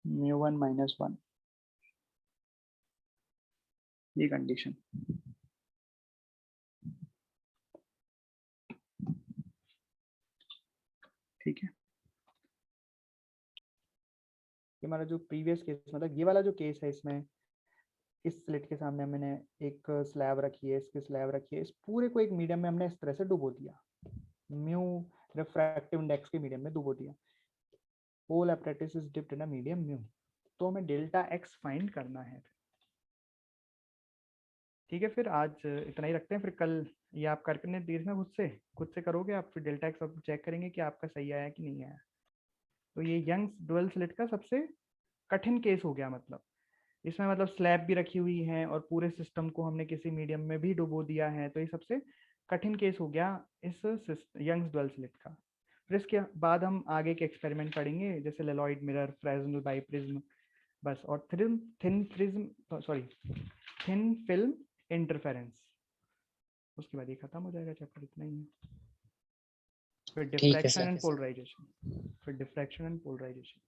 Speaker 1: μ1 माइनस 1, ये कंडीशन। ठीक है, ये हमारा जो प्रीवियस केस मतलब ये वाला जो केस है, इसमें इस स्लिट के सामने मैंने एक स्लैब रखी है, इसकी स्लैब रखी है, इस पूरे को एक मीडियम में हमने इस तरह से डुबो दिया, म्यू रिफ्रैक्टिव इंडेक्स के मीडियम में डुबो दिया। Whole apparatus is dipped in a medium mu. तो हमें डेल्टा एक्स फाइंड करना है। ठीक है, फिर आज इतना ही रखते हैं, फिर कल ये आप करके देखना खुद से करोगे आप, फिर डेल्टा एक्स अब चेक करेंगे कि आपका सही आया कि नहीं आया। तो ये यंग्स डुअल स्लिट का सबसे कठिन केस हो गया, मतलब इसमें मतलब स्लैब भी रखी हुई है और पूरे सिस्टम को हमने किसी मीडियम में भी डुबो दिया है, तो ये सबसे कठिन केस हो गया इस यंग्स डुअल स्लिट का। फिर इसके बाद हम आगे के एक्सपेरिमेंट पढ़ेंगे, जैसे लेलॉइड मिरर, फ्रेस्नेल बाइप्रिज्म, बस, और थिन फिल्म इंटरफेरेंस। उसके बाद ये खत्म हो जाएगा चैप्टर, इतना ही है। फिर
Speaker 2: ठीक है
Speaker 1: डिफ्रैक्शन
Speaker 2: सर।
Speaker 1: एंड पोलराइजेशन, फिर डिफ्रैक्शन एंड पोलराइजेशन।